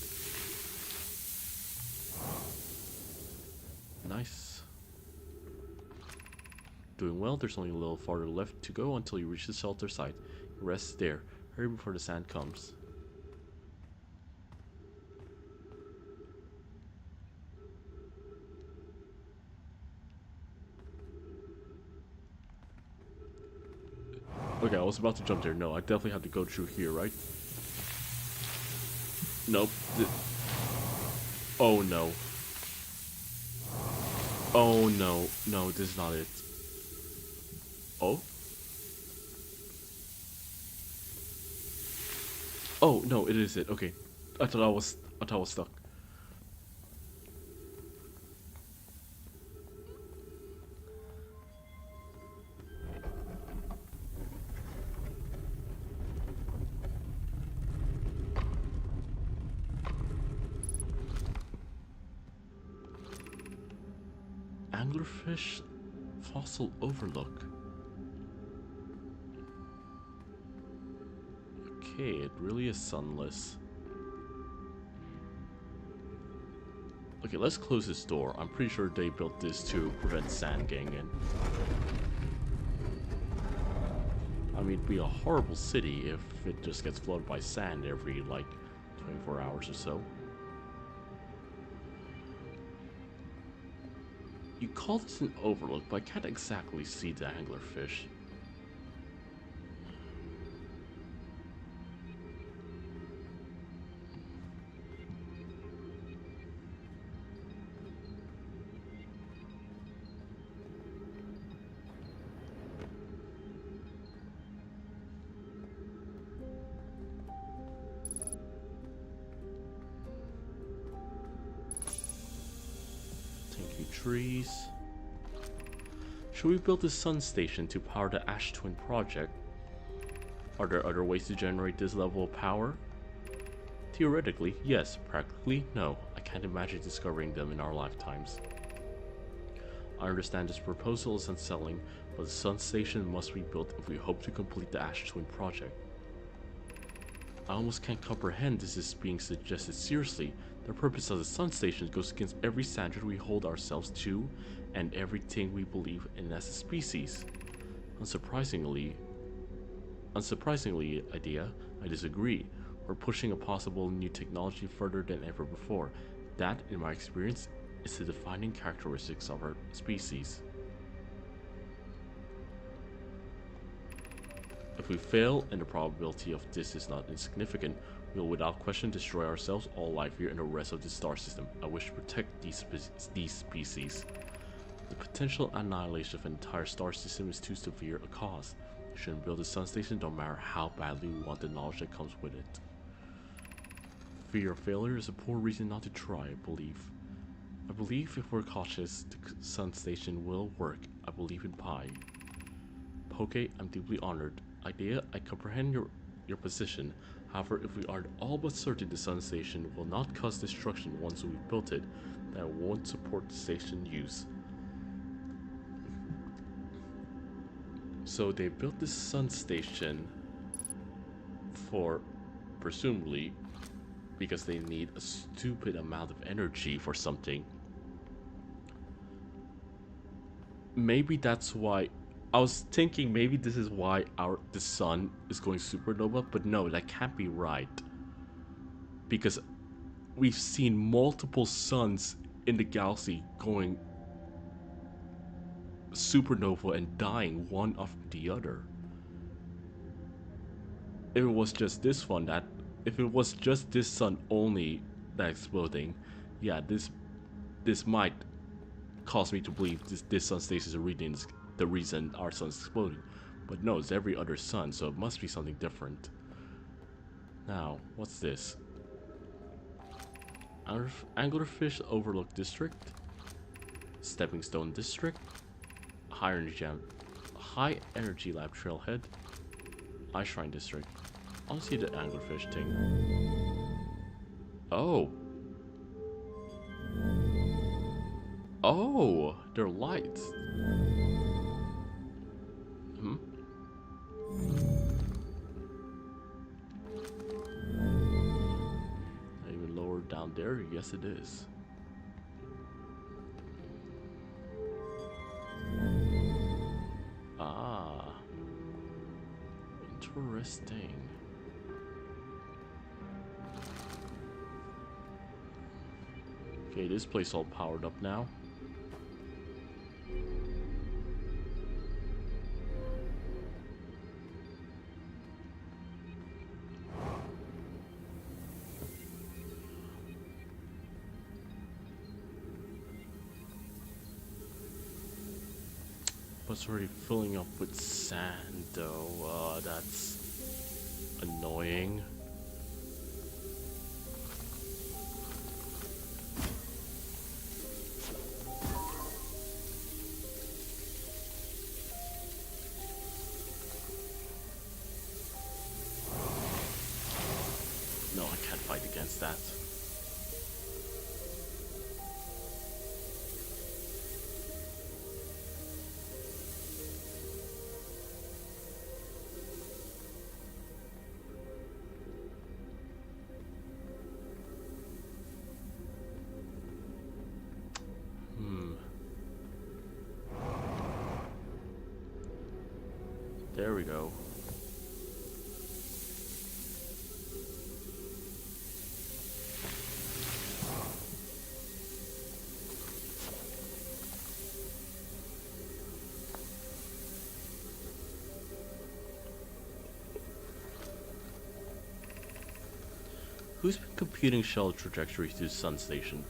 Nice. Doing well. There's only a little farther left to go until you reach the shelter site. Rest there. Hurry before the sand comes. Okay, I was about to jump there. No, I definitely have to go through here, right? Nope. Oh no. Oh no. No, this is not it. Oh? Oh no, it is it. Okay. I thought I was stuck. Anglerfish fossil overlook. Okay, it really is sunless. Okay, let's close this door. I'm pretty sure they built this to prevent sand getting in. I mean, it'd be a horrible city if it just gets flooded by sand every, like, 24 hours or so. You call this an overlook, but I can't exactly see the anglerfish. Trees. Should we build a sun station to power the Ash Twin project? Are there other ways to generate this level of power? Theoretically, yes. Practically, no. I can't imagine discovering them in our lifetimes. I understand this proposal is unsettling, but the sun station must be built if we hope to complete the Ash Twin project. I almost can't comprehend this is being suggested seriously. The purpose of the sun station goes against every standard we hold ourselves to and everything we believe in as a species. Unsurprisingly, idea, I disagree. We're pushing a possible new technology further than ever before. That, in my experience, is the defining characteristics of our species. If we fail, and the probability of this is not insignificant, we will without question destroy ourselves, all life here, and the rest of the star system. I wish to protect these species. The potential annihilation of an entire star system is too severe a cause. We shouldn't build a sun station, no matter how badly we want the knowledge that comes with it. Fear of failure is a poor reason not to try, I believe. I believe if we're cautious, the sun station will work. I believe in Pi. Poke, I'm deeply honored. Idea, I comprehend your position. However, if we are all but certain the sun station will not cause destruction once we've built it, then I won't support the station use. So they built this sun station for, presumably, because they need a stupid amount of energy for something. Maybe that's why. I was thinking maybe this is why the sun is going supernova, but no, that can't be right. Because we've seen multiple suns in the galaxy going supernova and dying one after the other. If it was just this one if it was just this sun only that exploding, yeah, this might cause me to believe this sun station is the reason our sun's exploding. But no, it's every other sun, so it must be something different. Now, what's this? Anglerfish Overlook District, Stepping Stone District, High Energy Lab Trailhead, Ice Shrine District. I'll see the anglerfish thing. Oh. Oh, they're lights. Hmm? Even lower down there? Yes, it is. Ah, interesting. Okay, this place all powered up now. But it's already filling up with sand, though. That's annoying. No, I can't fight against that. There we go. Who's been computing shell trajectories to the sun station?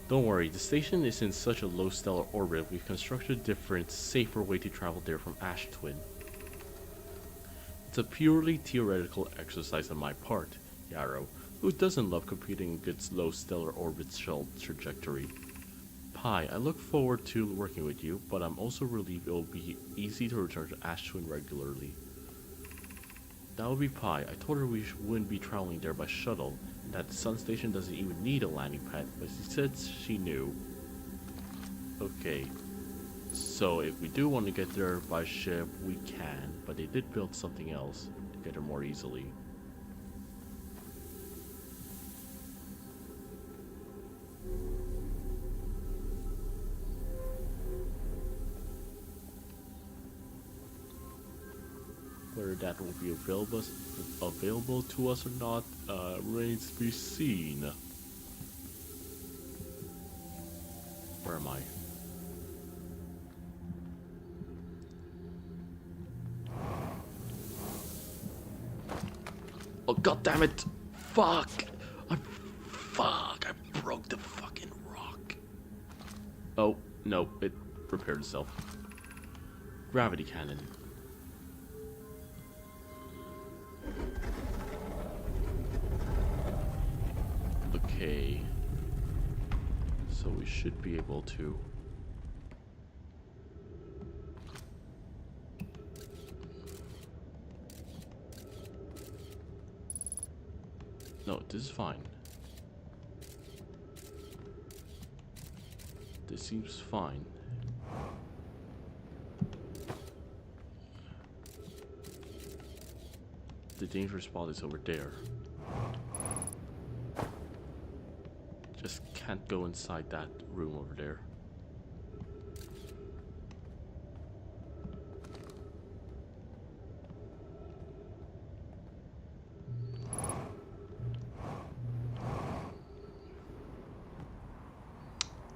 Don't worry, the station is in such a low stellar orbit, we've constructed a different, safer way to travel there from Ash Twin. It's a purely theoretical exercise on my part, Yarrow. Who doesn't love computing a good low stellar orbit shell trajectory? Pi, I look forward to working with you, but I'm also relieved it will be easy to return to Ash Twin regularly. That would be Pi. I told her we wouldn't be traveling there by shuttle, and that the sun station doesn't even need a landing pad, but she said she knew. Okay, so if we do want to get there by ship, we can, but they did build something else to get there more easily. Whether that will be available to us or not remains to be seen. Where am I? Oh, god damn it! Fuck! I broke the fucking rock. Oh, no, it repaired itself. Gravity cannon. Okay. So we should be able to... No, this is fine. This seems fine. The dangerous spot is over there. Just can't go inside that room over there.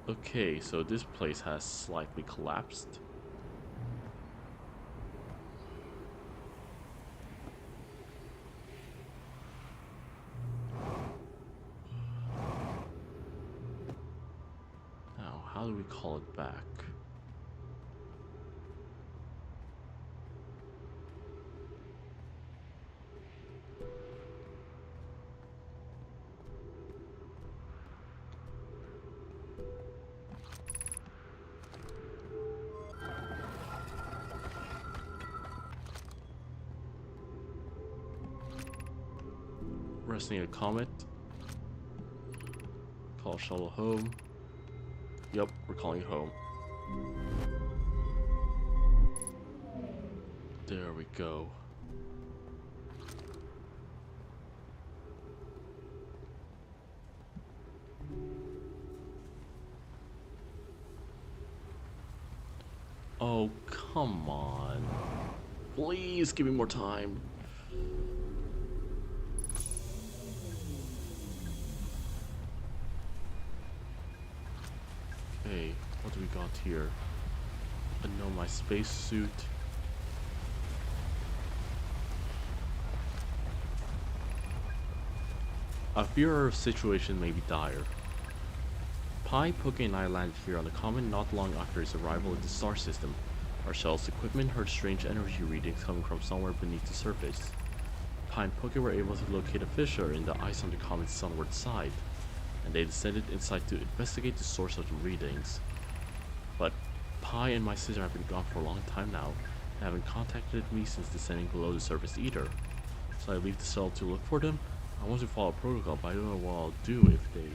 Okay, so this place has slightly collapsed. Now, how do we call it back? Resting a comet. Call shuttle home. Yep, we're calling home. There we go. Oh, come on. Please give me more time. Okay, what do we got here? I know my spacesuit. I fear our situation may be dire. Pi, Poke, and I landed here on the Comet not long after his arrival in the star system. Our shell's equipment heard strange energy readings coming from somewhere beneath the surface. Pi and Poke were able to locate a fissure in the ice on the comet's sunward side, and they descended inside to investigate the source of the readings. But Pi and my sister have been gone for a long time now, and haven't contacted me since descending below the surface either. So I leave the cell to look for them. I want to follow protocol, but I don't know what I'll do if they...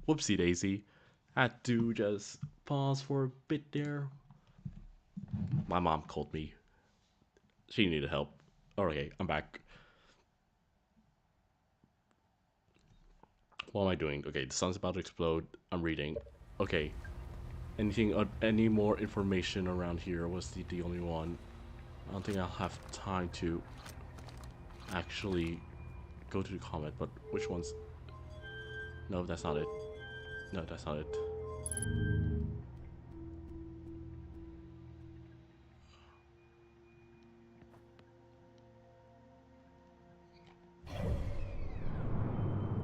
Whoopsie daisy. Had to just pause for a bit there. My mom called me. She needed help. Okay, I'm back. What am I doing? Okay, the sun's about to explode. I'm reading. Okay. Any more information around here? Was the only one? I don't think I'll have time to actually go to the comment, but which ones? No, that's not it. No, that's not it.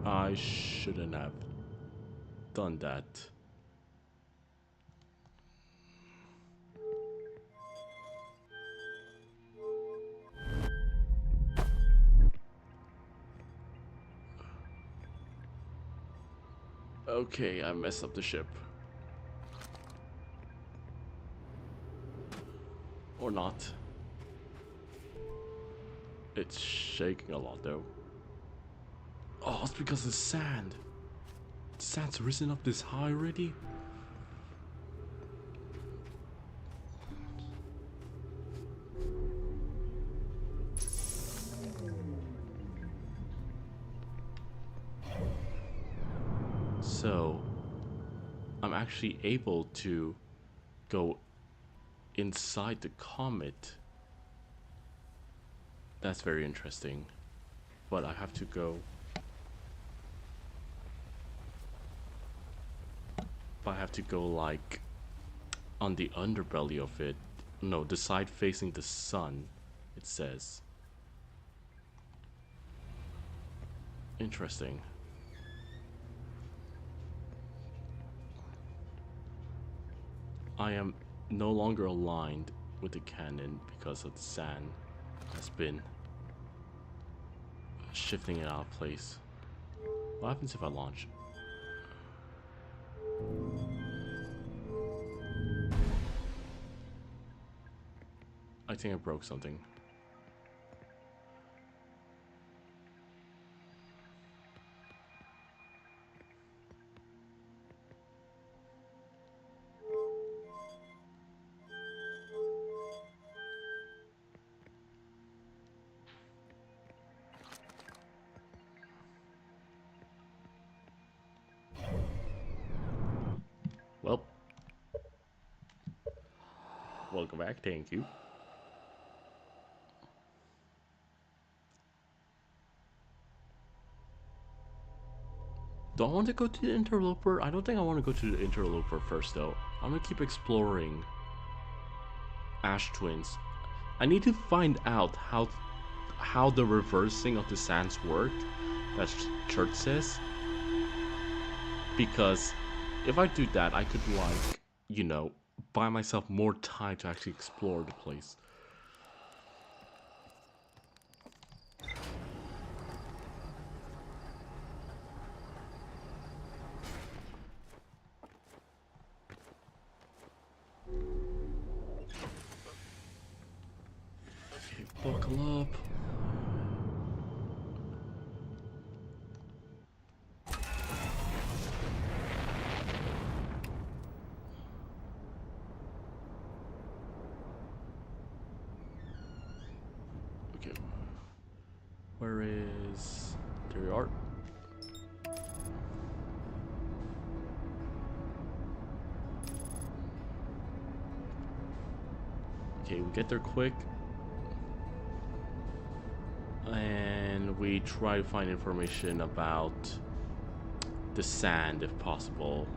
I shouldn't have done that. Okay, I messed up the ship. Or not. It's shaking a lot though. Oh, it's because of sand. The sand's risen up this high already? So, I'm actually able to go inside the comet. That's very interesting. But I have to go. But I have to go like on the underbelly of it. No, the side facing the sun, it says. Interesting. I am no longer aligned with the cannon because of the sand has been shifting it out of place. What happens if I launch? I think I broke something. Well, welcome back, thank you. Do I want to go to the interloper? I don't think I want to go to the interloper first though. I'm gonna keep exploring Ash Twins. I need to find out how the reversing of the sands work, that Church says. Because if I do that, I could like, you know, buy myself more time to actually explore the place. Okay, buckle up. Okay. Where is... There you are. Okay, we get there quick. And we try to find information about the sand if possible.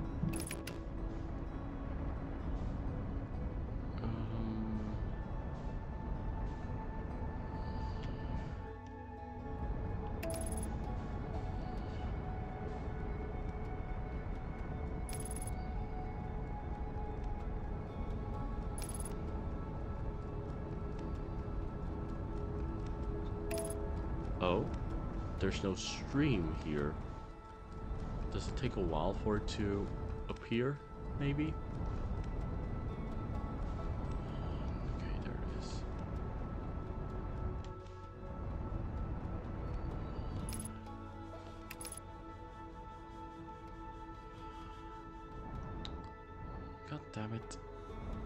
Oh, there's no stream here. Does it take a while for it to appear, maybe? Okay, there it is. damn it.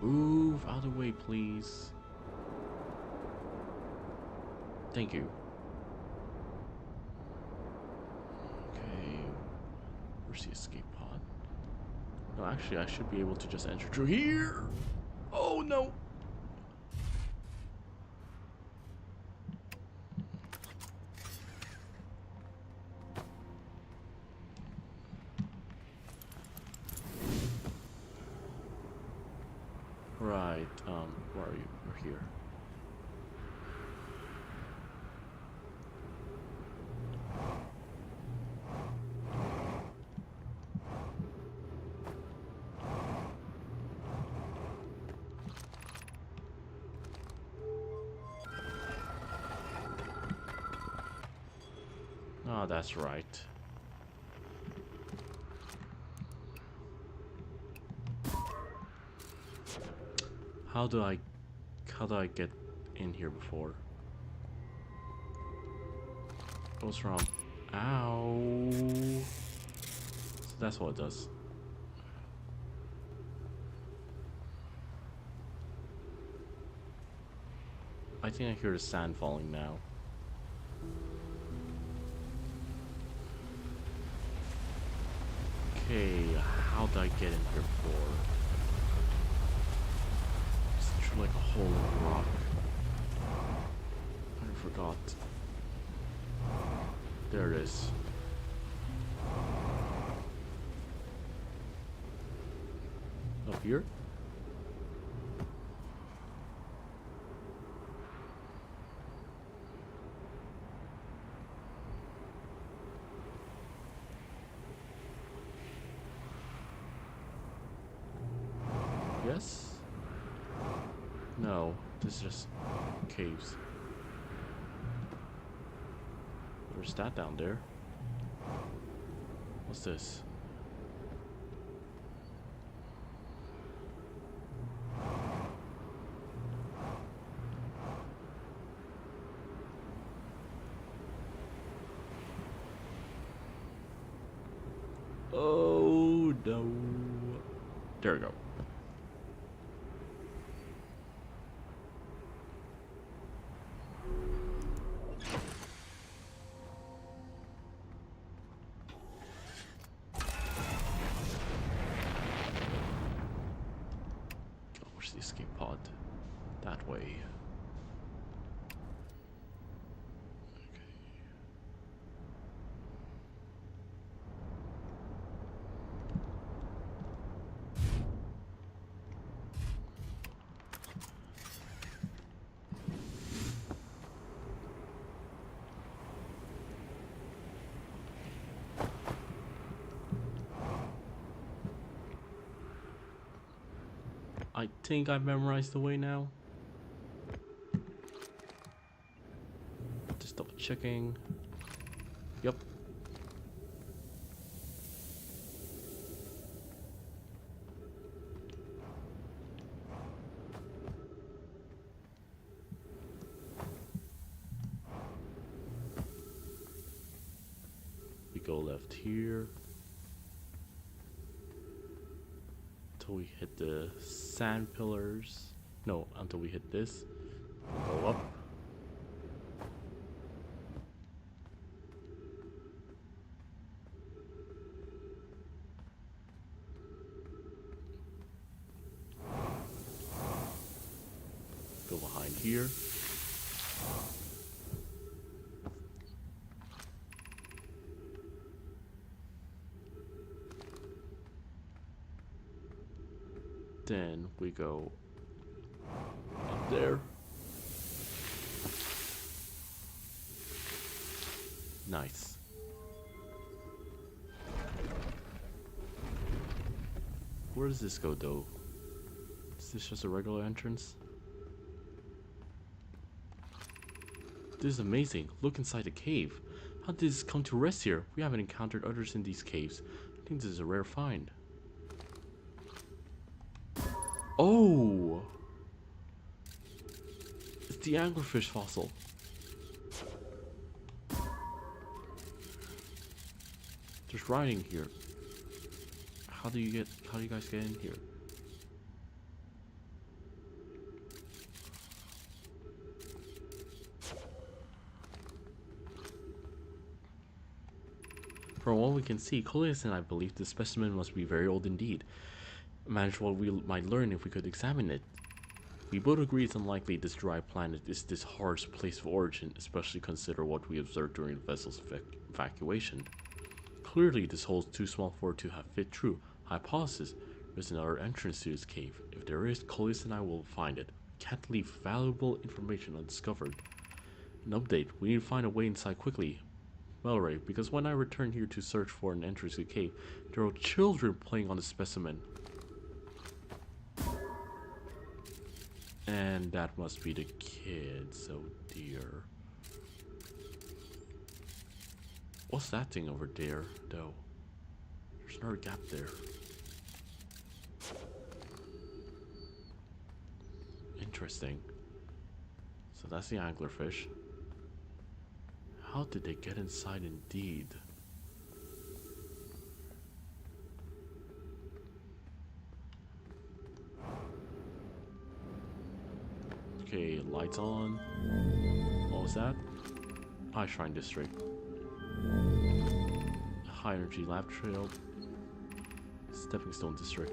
Move out of the way, please. Thank you. Okay. Where's the escape pod? No, actually, I should be able to just enter through here. Oh, no. Right, where are you? We're here. Oh, that's right. How do I get in here before? What's wrong? Ow. So that's what it does. I think I hear the sand falling now. Okay, how did I get in here before? It's through like a hole in the rock. I forgot. There it is. Up here? Yes? No, this is just caves. There's that down there. What's this? Oh no. There we go. Where's the escape pod? That way. I think I've memorized the way now. Just double checking. Yep. We go left here. Until we hit the sand pillars. No, until we hit this. We'll go up. Go behind here. Then we go up there. Nice. Where does this go though? Is this just a regular entrance? This is amazing. Look inside the cave. How did this come to rest here? We haven't encountered others in these caves. I think this is a rare find. Oh! It's the anglerfish fossil. There's writing here. How do you guys get in here? From what we can see, Coleus and I believe the specimen must be very old indeed. Imagine what we might learn if we could examine it. We both agree it's unlikely this dry planet is this harsh place of origin, especially consider what we observed during the vessel's evacuation. Clearly, this hole is too small for it to have fit through. Hypothesis: there's another entrance to this cave. If there is, Coleus and I will find it. Can't leave valuable information undiscovered. An update: we need to find a way inside quickly. Well, Ray, because when I returned here to search for an entrance to the cave, there were children playing on the specimen. And that must be the kids, oh dear. What's that thing over there, though? There's another gap there. Interesting. So that's the anglerfish. How did they get inside indeed? Okay, lights on. What was that? High Shrine District. High Energy Lab Trail. Stepping Stone District.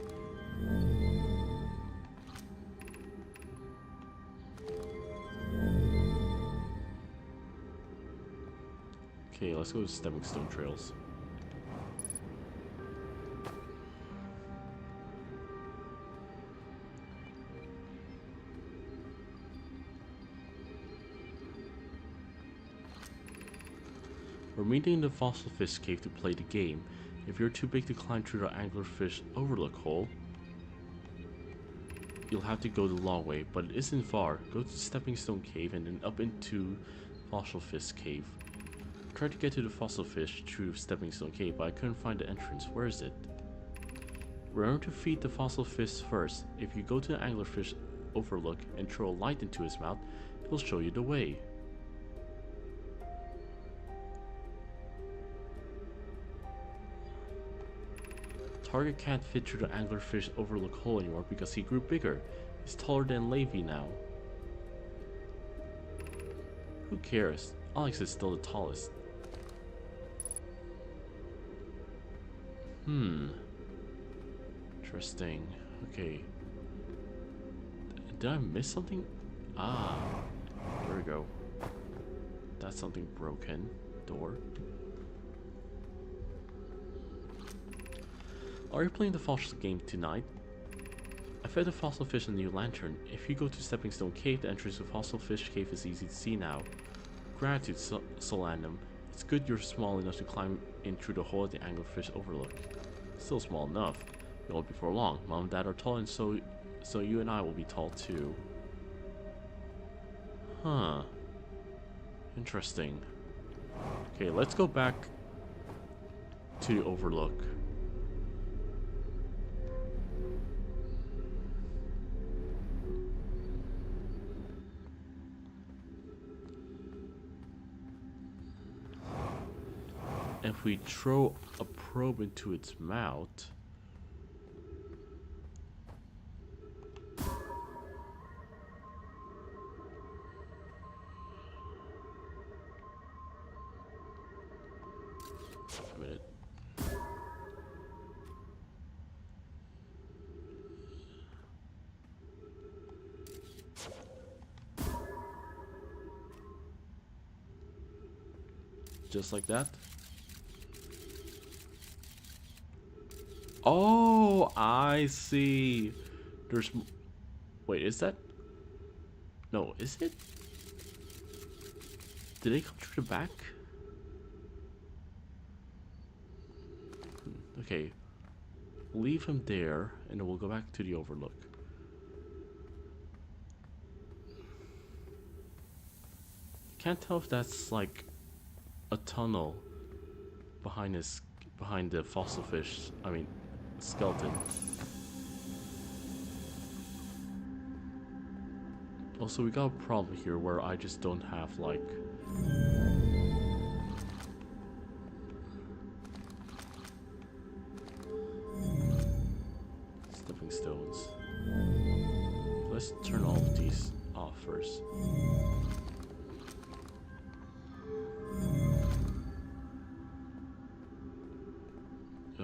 Okay, let's go to Stepping Stone Trails. We're meeting in the Fossil Fish Cave to play the game. If you're too big to climb through the anglerfish overlook hole, you'll have to go the long way, but it isn't far. Go to Stepping Stone Cave and then up into Fossil Fish Cave. I tried to get to the fossil fish through Stepping Stone Cave, but I couldn't find the entrance. Where is it? Remember to feed the fossil fish first. If you go to the anglerfish overlook and throw a light into his mouth, he'll show you the way. Target can't fit through the anglerfish overlook hole anymore because he grew bigger. He's taller than Levi now. Who cares? Alex is still the tallest. Interesting. Okay. Did I miss something? Ah. There we go. That's something broken. Door. Are you playing the fossil game tonight? I fed the fossil fish a new lantern. If you go to Stepping Stone Cave, the entrance to Fossil Fish Cave is easy to see now. Gratitude, Solanum. It's good you're small enough to climb in through the hole at the anglerfish overlook. Still small enough. It won't be for long. Mom and Dad are tall, and so you and I will be tall too. Huh. Interesting. Okay, let's go back to the overlook. If we throw a probe into its mouth, a minute. Just like that. Oh, I see. There's... Wait, is that... No, is it? Did they come through the back? Okay. Leave him there, and then we'll go back to the overlook. Can't tell if that's like a tunnel behind the fossil fish. I mean, skeleton. Also, we got a problem here where I just don't have like stepping stones. Let's turn all of these off first.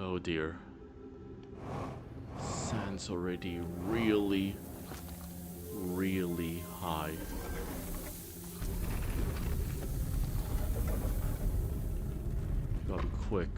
Oh dear. Sand's already really, really high. Gotta be quick.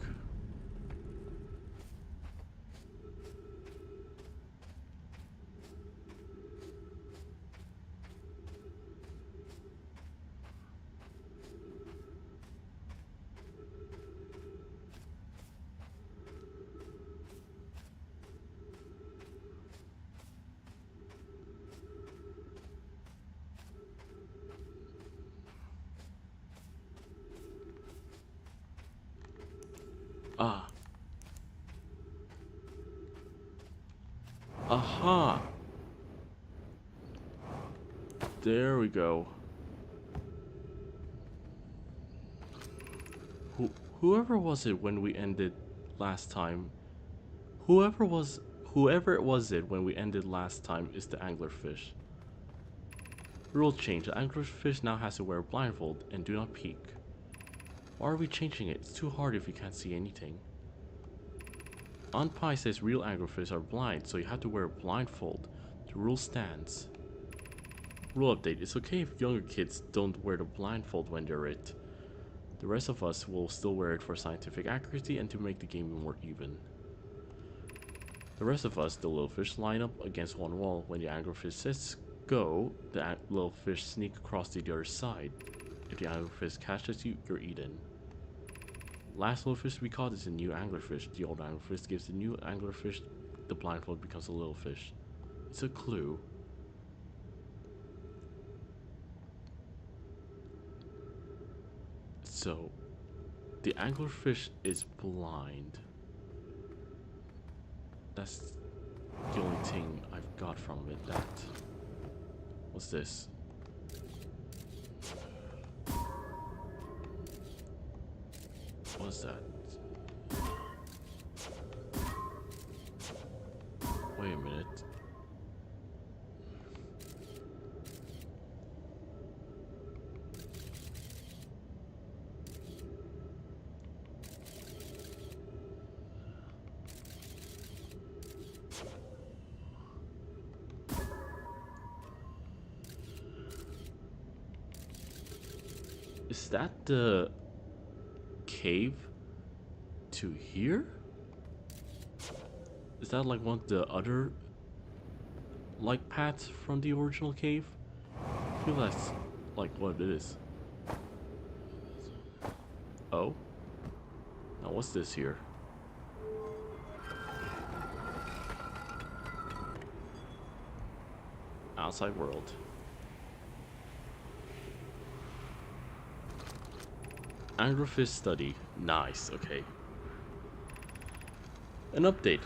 Ah. Aha! There we go. Whoever was it when we ended last time? Whoever it was it when we ended last time is the anglerfish. Rule change. The anglerfish now has to wear a blindfold and do not peek. Why are we changing it? It's too hard if you can't see anything. On Pi says real anglerfish are blind, so you have to wear a blindfold. The rule stands. Rule update. It's okay if younger kids don't wear the blindfold when they're it. The rest of us will still wear it for scientific accuracy and to make the game more even. The rest of us, the little fish, line up against one wall. When the anglerfish says go, the little fish sneak across to the other side. If the anglerfish catches you, you're eaten. Last little fish we caught is a new anglerfish. The old anglerfish gives the new anglerfish the blindfold becomes a little fish. It's a clue. So, the anglerfish is blind. That's the only thing I've got from it. What's this? What's that? Wait a minute. Is that the cave to here? Is that like one of the other like paths from the original cave? I feel that's like what it is. Oh? Now what's this here? Outside world. Anglerfish study. Nice, okay. An update.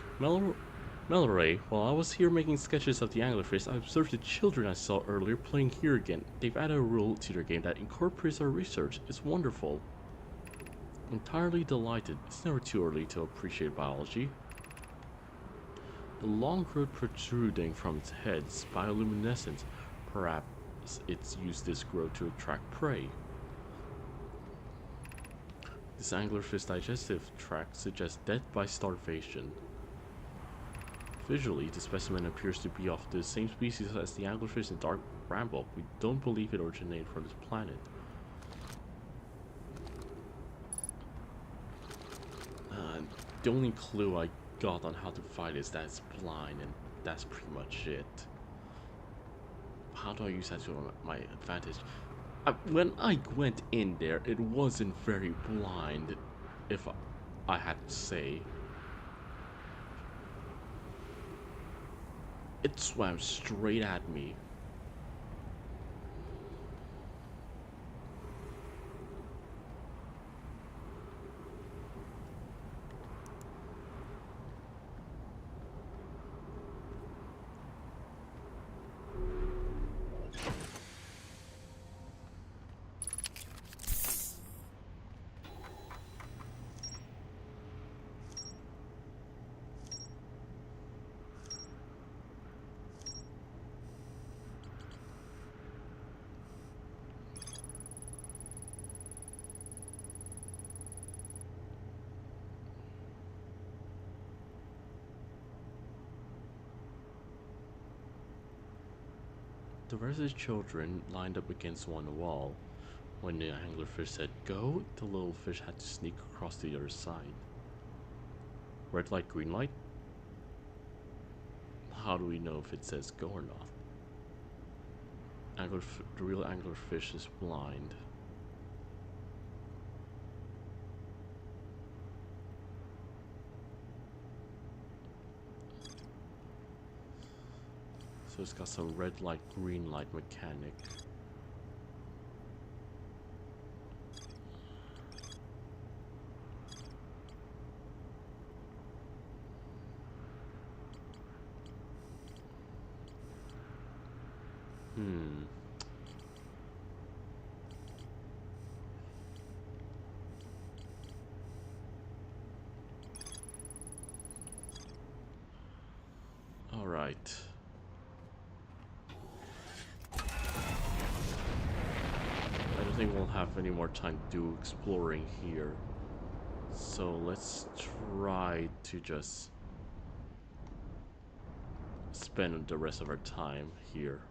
Mallory, while I was here making sketches of the anglerfish, I observed the children I saw earlier playing here again. They've added a rule to their game that incorporates our research. It's wonderful. Entirely delighted. It's never too early to appreciate biology. The long growth protruding from its head is bioluminescent. Perhaps it's used this growth to attract prey. This anglerfish digestive tract suggests death by starvation. Visually, the specimen appears to be of the same species as the anglerfish in Dark Bramble. We don't believe it originated from this planet. The only clue I got on how to fight is that it's blind, and that's pretty much it. How do I use that to my advantage? When I went in there, it wasn't very blind, if I had to say. It swam straight at me. The rest of the children lined up against one wall. When the anglerfish said go, the little fish had to sneak across to the other side. Red light, green light? How do we know if it says go or not? The real anglerfish is blind. So it's got some red light, green light mechanic. All right. I don't think we'll have any more time to do exploring here. So let's try to just spend the rest of our time here.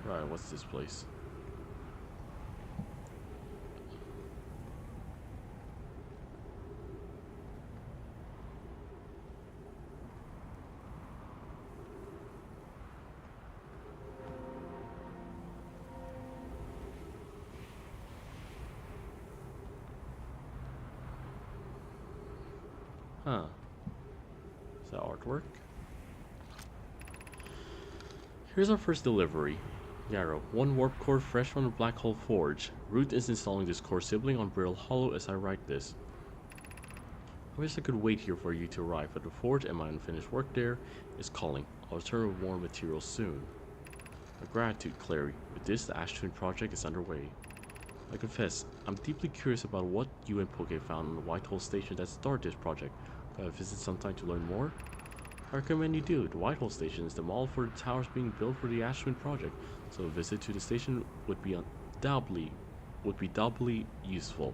Right, what's this place? Huh. Is that artwork? Here's our first delivery. Yarrow, 1 warp core fresh from the Black Hole Forge. Root is installing this core sibling on Brittle Hollow as I write this. I wish I could wait here for you to arrive, but the forge and my unfinished work there is calling. I'll return with more materials soon. My gratitude, Clary. With this, the Ash Twin project is underway. I confess, I'm deeply curious about what you and Poke found on the White Hole Station that started this project. Could I visit sometime to learn more? I recommend you do. The White Hole Station is the model for the towers being built for the Ash Twin project, so a visit to the station would be doubly useful.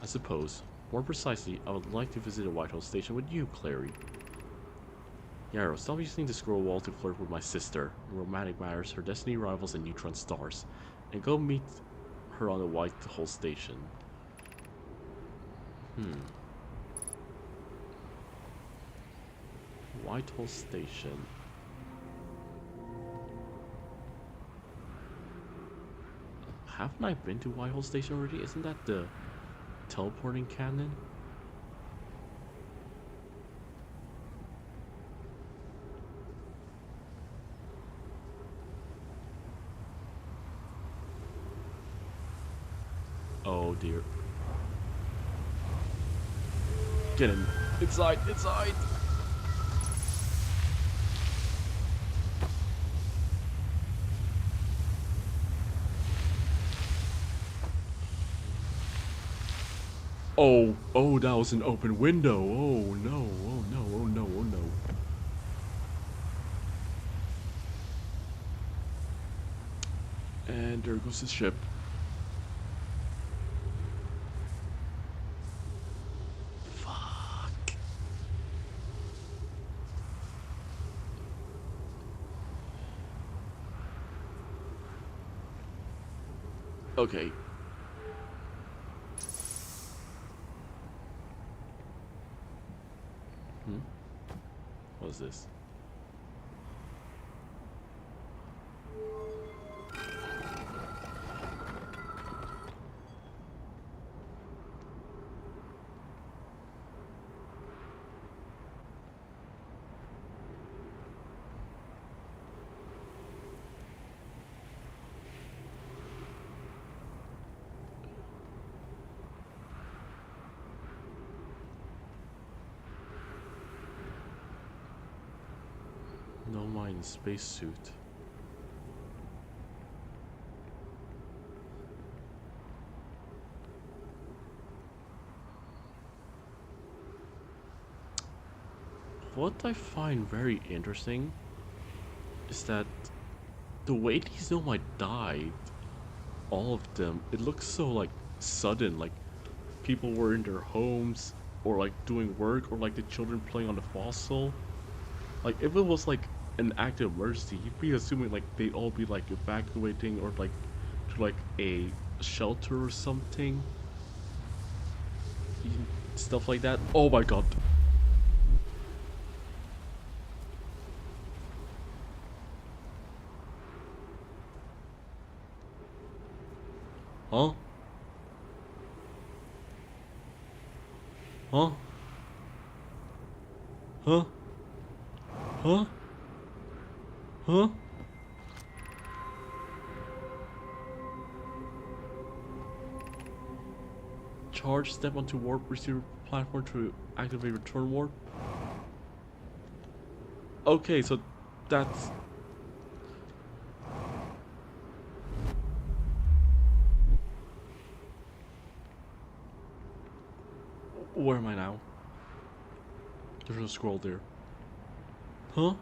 I suppose. More precisely, I would like to visit the White Hole Station with you, Clary. Yarrow, stop using the scroll wall to flirt with my sister. In romantic matters, her destiny rivals in neutron stars. And go meet her on the White Hole Station. White Hole Station. Haven't I been to White Hole Station already? Isn't that the teleporting cannon? Oh dear. Get in. Inside, inside! Oh, that was an open window. Oh no, oh no, oh no, oh no. And there goes the ship. Fuck. Okay. What is this? No mind spacesuit. what I find very interesting is that the way these Nomai died, all of them, it looks so like sudden, like people were in their homes or like doing work or like the children playing on the fossil. Like if it was like an act of mercy, you'd be assuming like they'd all be like evacuating or like to like a shelter or something. Stuff like that. Oh my god. Huh? Huh? Huh? Huh? Huh? Charge, step onto warp receiver platform to activate return warp. Okay, so that's... Where am I now? There's no scroll there. Huh?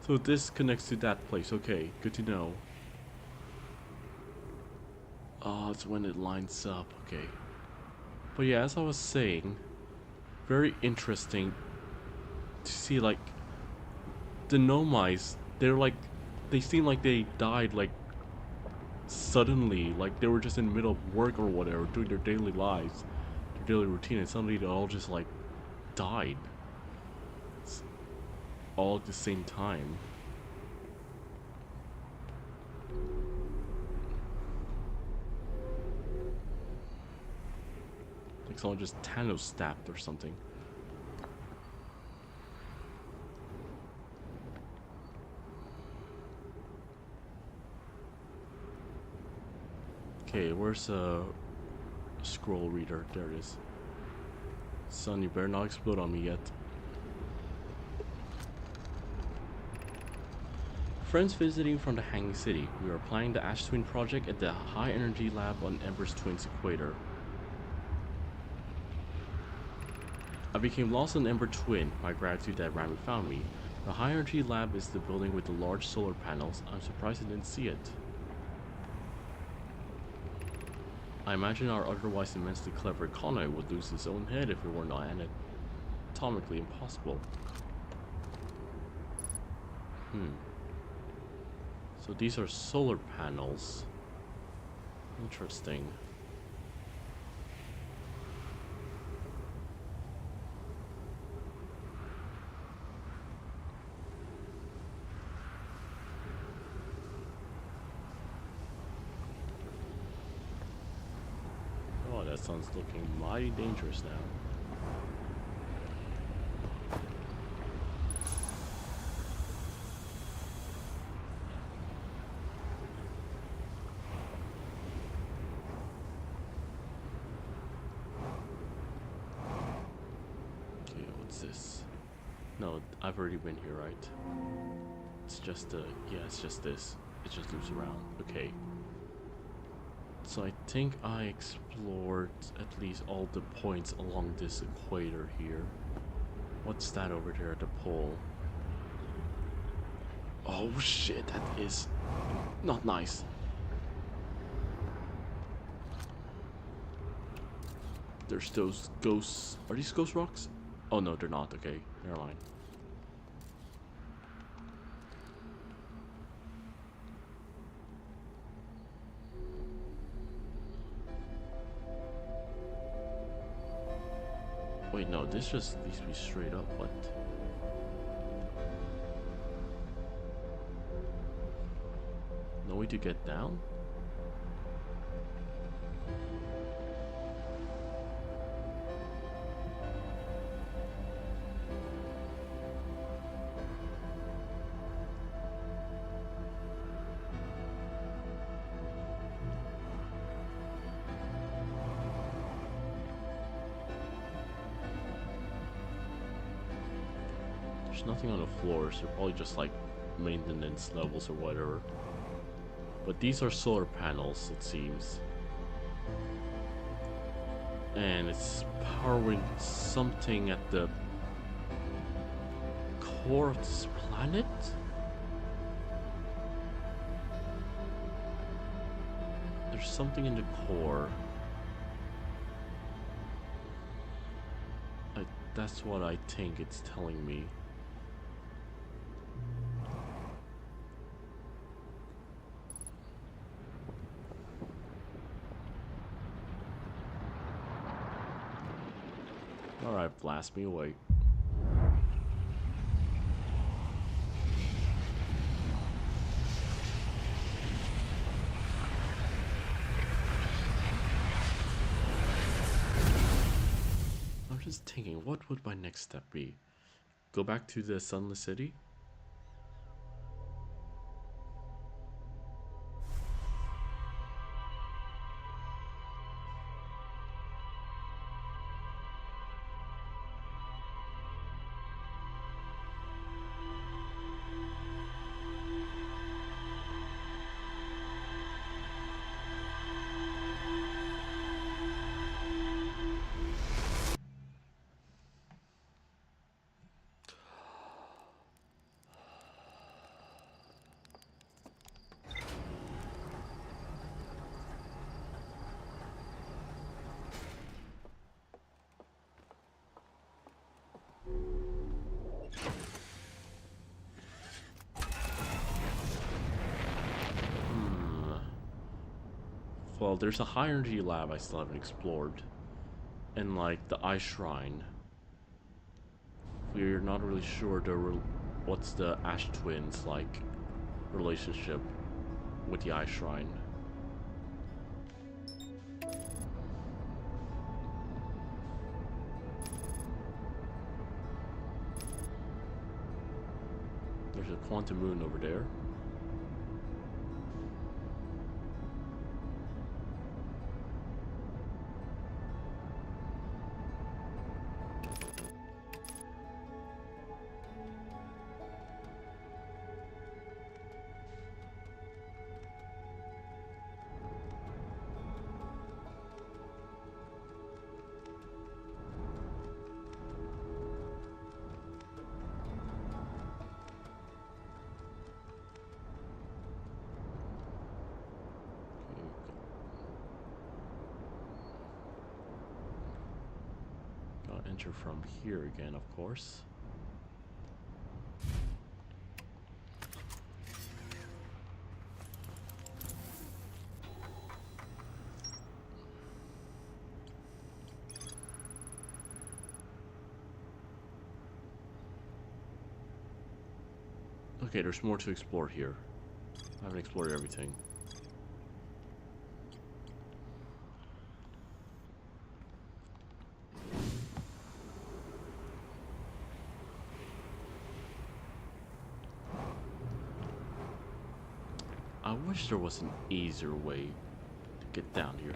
So this connects to that place. Okay, good to know. Oh, it's when it lines up. Okay. But yeah, as I was saying, very interesting to see like the Nomais. They're like, they seem like they died like suddenly, like they were just in the middle of work or whatever, doing their daily lives, their daily routine, and suddenly they all just like died. It's all at the same time. Like someone just Thanos stabbed or something. Okay, where's a scroll reader? There it is. Son, you better not explode on me yet. Friends visiting from the Hanging City. We are planning the Ash Twin project at the High Energy Lab on Ember's Twin's equator. I became lost in Ember Twin. My gratitude that Rami found me. The High Energy Lab is the building with the large solar panels. I'm surprised I didn't see it. I imagine our otherwise immensely clever economy would lose its own head if it were not anatomically impossible. So these are solar panels. Interesting. Oh, that sun's looking mighty dangerous now. Okay, what's this? No, I've already been here, right? It's just yeah, it's just this. It just moves around. Okay. So I think I explored at least all the points along this equator here. What's that over there at the pole? Oh shit, that is not nice. There's those ghosts. Are these ghost rocks? Oh no, they're not. Okay, never mind. Wait, no, this just needs to be straight up. What? No way to get down? There's nothing on the floors. They're probably just like maintenance levels or whatever. But these are solar panels, it seems. And it's powering something at the core of this planet? There's something in the core. That's what I think it's telling me. Alright, blast me away. I'm just thinking, what would my next step be? Go back to the Sunless City? Well, there's a high energy lab I still haven't explored. And like the Ice Shrine. We're not really sure what's the Ash Twins like relationship with the Ice Shrine. There's a quantum moon over there. Gotta enter from here again, of course. Okay, there's more to explore here. I haven't explored everything. I wish there was an easier way to get down here.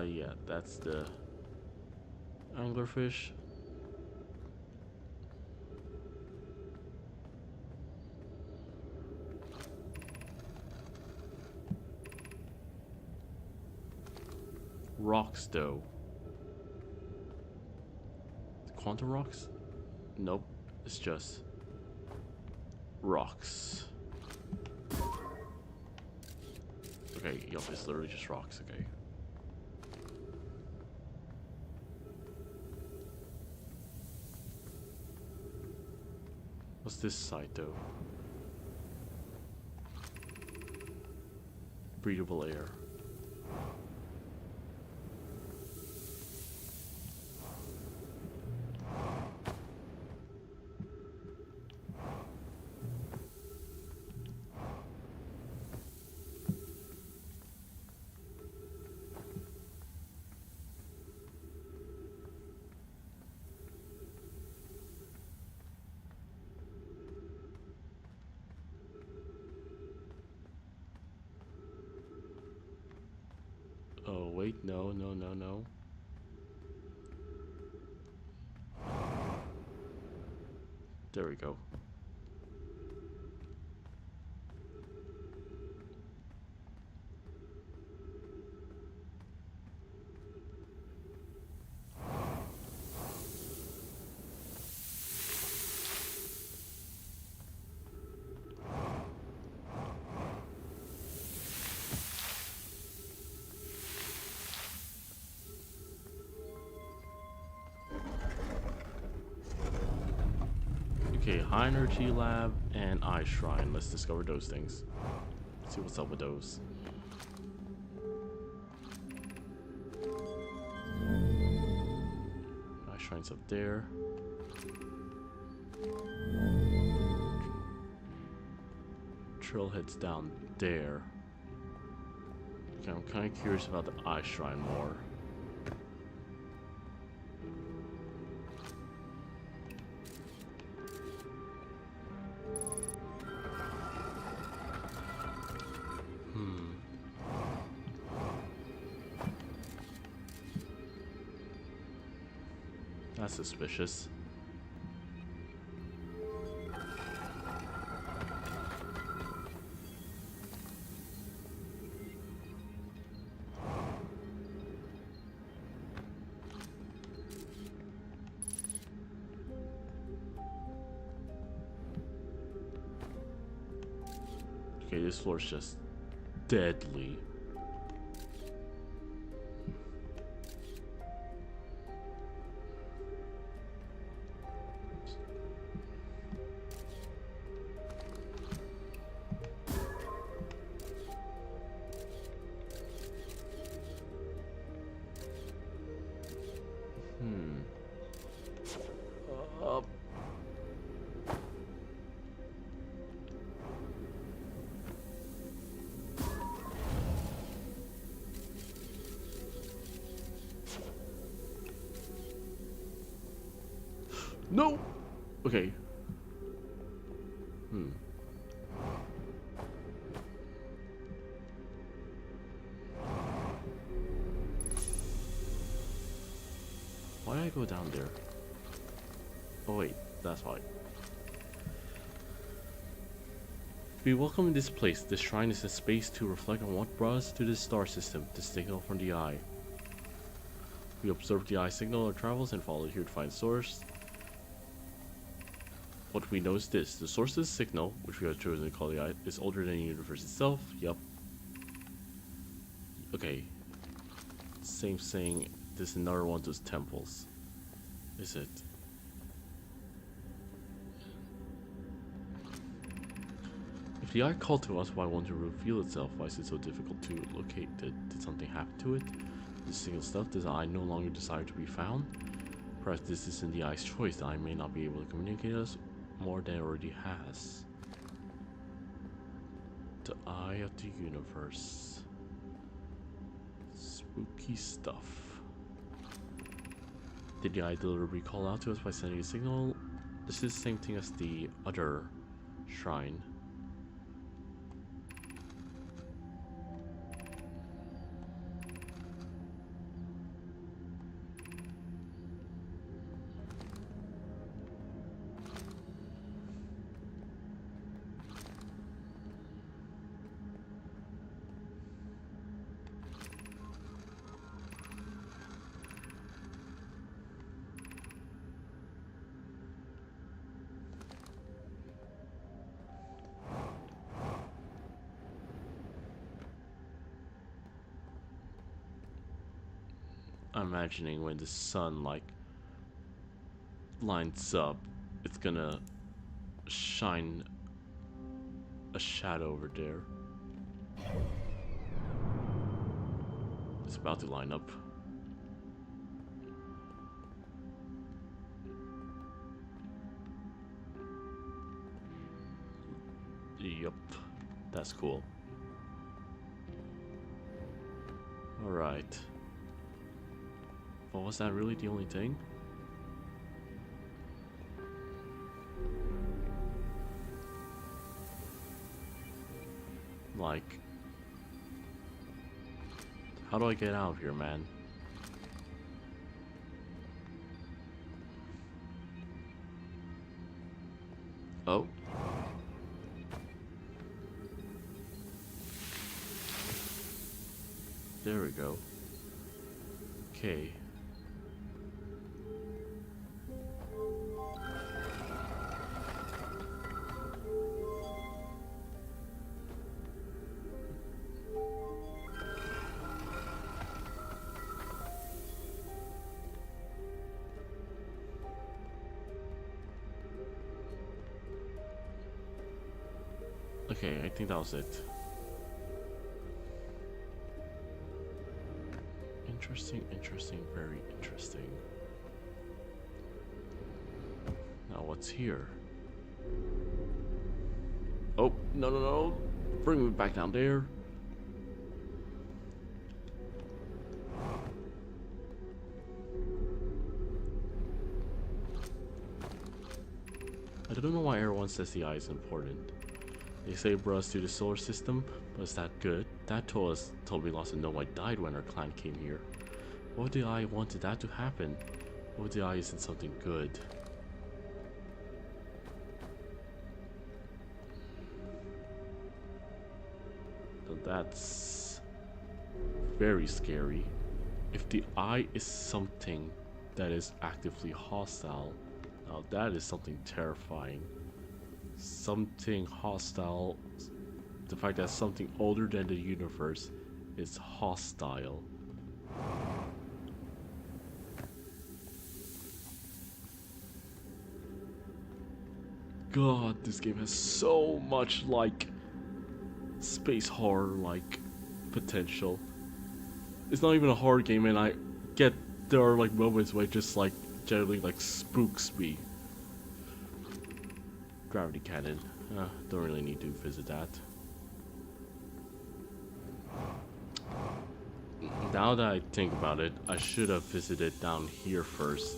Yeah, that's the anglerfish. Rocks, though. Quantum rocks? Nope, it's just rocks. Okay, yup, it's literally just rocks, okay. What's this side, though? Breathable air. wait, no, no, no, no. There we go. Okay, high energy lab and eye shrine. Let's discover those things. See what's up with those. Eye shrine's up there. Trailhead's down there. Okay, I'm kind of curious about the eye shrine more. That's suspicious. Okay, this floor's just deadly. No! Okay. Why did I go down there? Oh wait, that's why. Be welcome in this place. This shrine is a space to reflect on what brought us to this star system, the signal from the eye. We observe the eye signal or travels and follow it here to find the source. What we know is this: the source of the signal, which we have chosen to call the eye, is older than the universe itself. Yup. Okay. Same saying. This is another one of those temples. Is it? If the eye called to us, why won't it reveal itself? Why is it so difficult to locate? Did something happen to it? This single stuff, does the eye no longer desire to be found? Perhaps this isn't the eye's choice. The eye may not be able to communicate us more than it already has. The eye of the universe. Spooky stuff. Did the eye deliberately call out to us by sending a signal? This is the same thing as the other shrine. I'm imagining when the sun like lines up, it's gonna shine a shadow over there. It's about to line up. Yup, that's cool. Alright. But was that really the only thing? Like, How do I get out of here, man? Oh. There we go. Okay. Okay, I think that was it. Interesting, interesting, very interesting. Now what's here? Oh, no, no, no. Bring me back down there. I don't know why everyone says the eye is important. They say it brought us to the solar system, but is that good? That told me lots of know I died when our clan came here. What would the eye wanted that to happen? What if the eye isn't something good? So that's very scary. If the eye is something that is actively hostile, now that is something terrifying. Something hostile. The fact that something older than the universe is hostile. God, this game has so much like space horror like potential. It's not even a horror game, and I get there are like moments where it just like generally like spooks me. Gravity cannon. Don't really need to visit that. Now that I think about it, I should have visited down here first.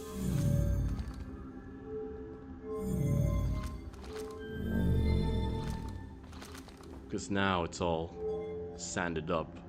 Because now it's all sanded up.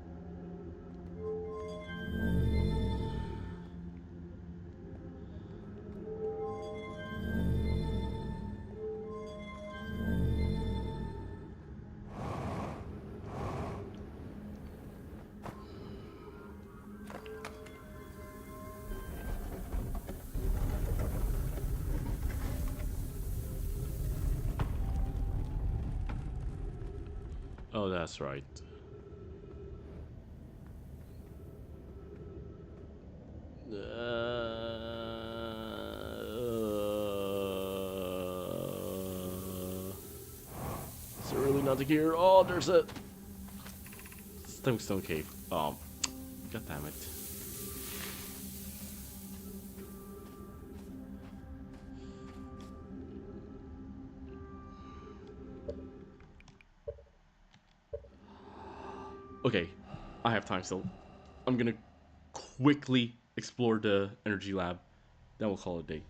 Oh, that's right. Is there really nothing here? Oh, there's a Stone cave. Oh, god damn it. Okay, I have time still. I'm gonna quickly explore the energy lab, then we'll call it a day.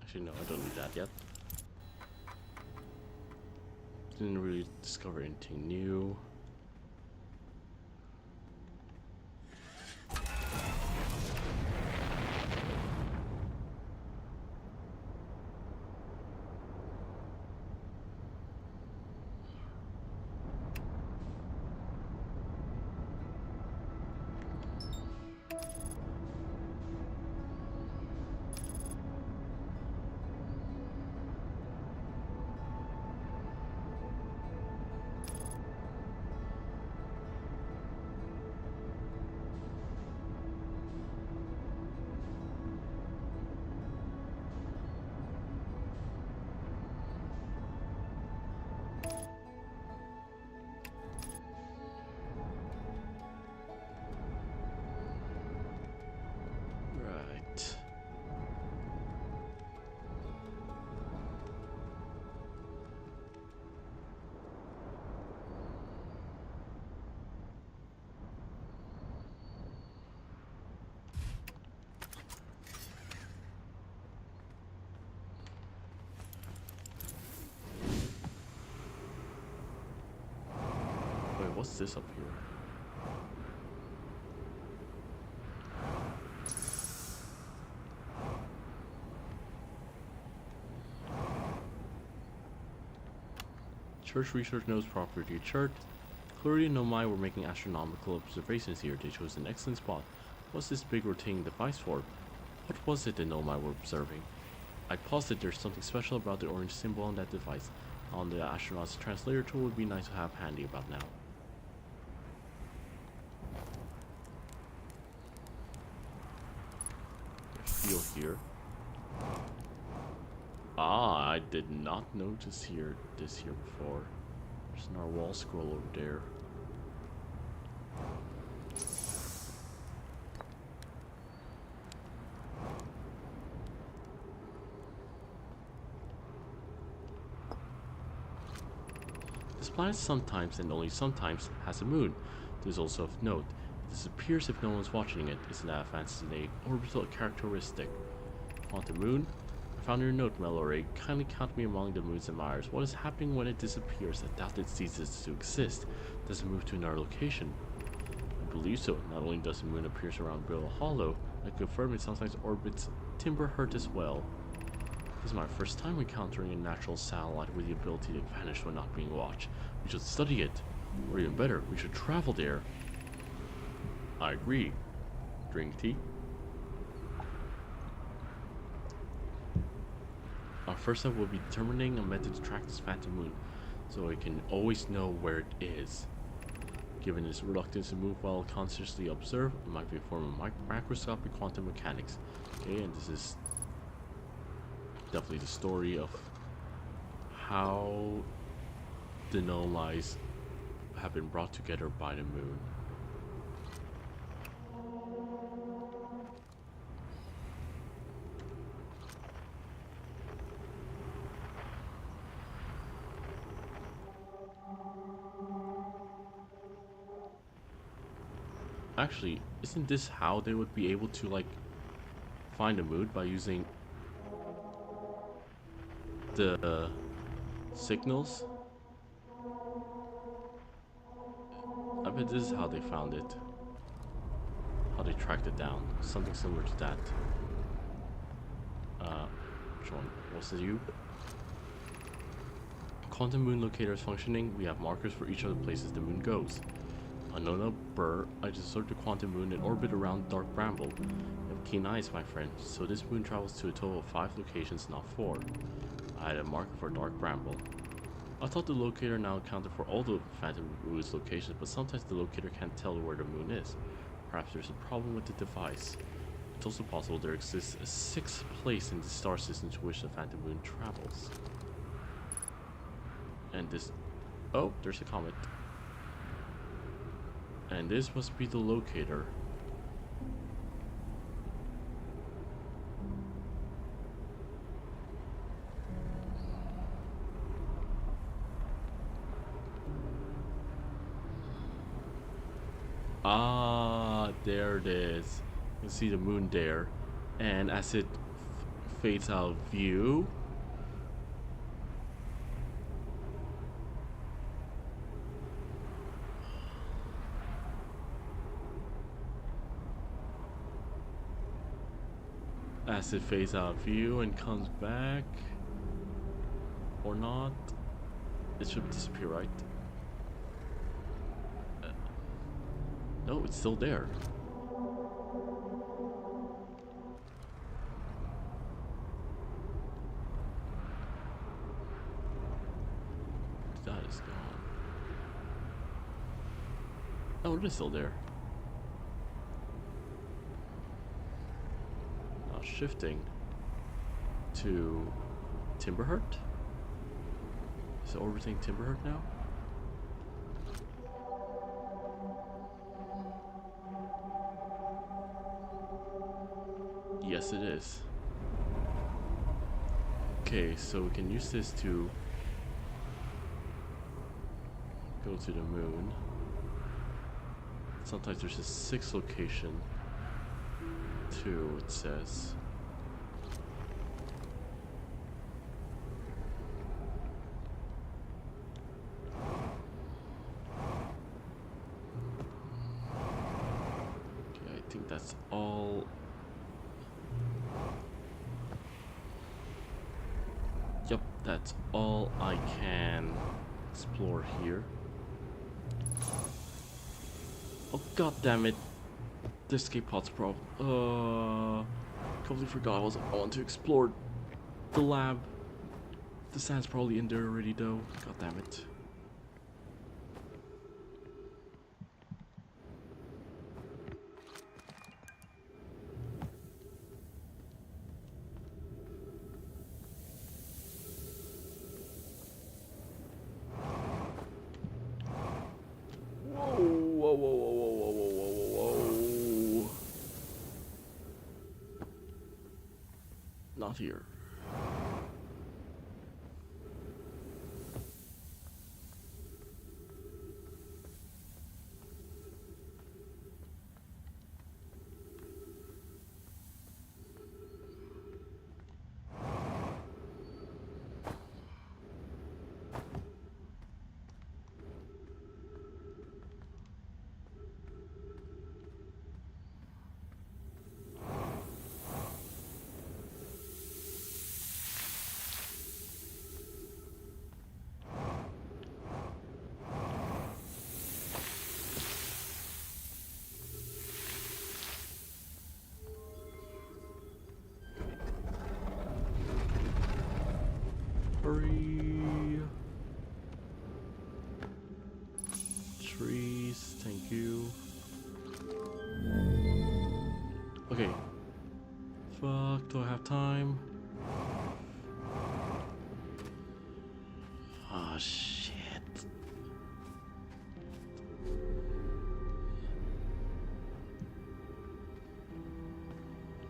Actually, no, I don't need that yet. Didn't really discover anything new. what's this up here? Church research notes property chart. Clearly Nomai were making astronomical observations here. They chose an excellent spot. What's this big rotating device for? What was it the Nomai were observing? I posit there's something special about the orange symbol on that device. On the astronaut's translator tool would be nice to have handy about now. Feel here. Ah, I did not notice this here before. There's an narwhal scroll over there. This planet sometimes and only sometimes has a moon. This is also of note. It disappears if no one's watching it. Isn't that a fascinating orbital characteristic? Quantum moon? I found your note, Mallory. Kindly count me among the moon's admirers. What is happening when it disappears? I doubt it ceases to exist. Does it move to another location? I believe so. Not only does the moon appear around Brittle Hollow, I confirm it sometimes orbits Timberhurt as well. This is my first time encountering a natural satellite with the ability to vanish when not being watched. We should study it. Or even better, we should travel there. I agree. Drink tea. Our first step will be determining a method to track this phantom moon, so we can always know where it is. Given its reluctance to move while consciously observed, it might be a form of macroscopic quantum mechanics. Okay, and this is definitely the story of how the Nomais have been brought together by the moon. Actually, isn't this how they would be able to, like, find a moon, by using the signals? I bet this is how they found it. How they tracked it down. Something similar to that. Which one? Was it you? Quantum moon locator is functioning. We have markers for each of the places the moon goes. Unknown Burr, I just observed the quantum moon in orbit around Dark Bramble. You have keen eyes, my friend. So this moon travels to a total of 5 locations, not 4. I had a marker for Dark Bramble. I thought the locator now accounted for all the phantom moon's locations, but sometimes the locator can't tell where the moon is. Perhaps there's a problem with the device. It's also possible there exists a 6th place in the star system to which the phantom moon travels. And this... oh, there's a comet. And this must be the locator. Ah, there it is. You can see the moon there. And as it fades out of view, and comes back, or not, it should disappear, right? No, it's still there. That is gone. Oh, it is still there. Shifting to Timberhurt. Is it orbiting Timberhurt now? Yes, it is. Okay, so we can use this to go to the moon. Sometimes there's a 6th location too, it says. Yep, that's all I can explore here. Oh god damn it. The escape pod's problem. Completely forgot I want to explore the lab. The sand's probably in there already though. God damn it. Whoa, whoa, whoa, whoa, whoa, whoa, whoa, whoa, whoa. Not here. Hurry. Trees, thank you. Okay. Fuck, do I have time? Ah, shit.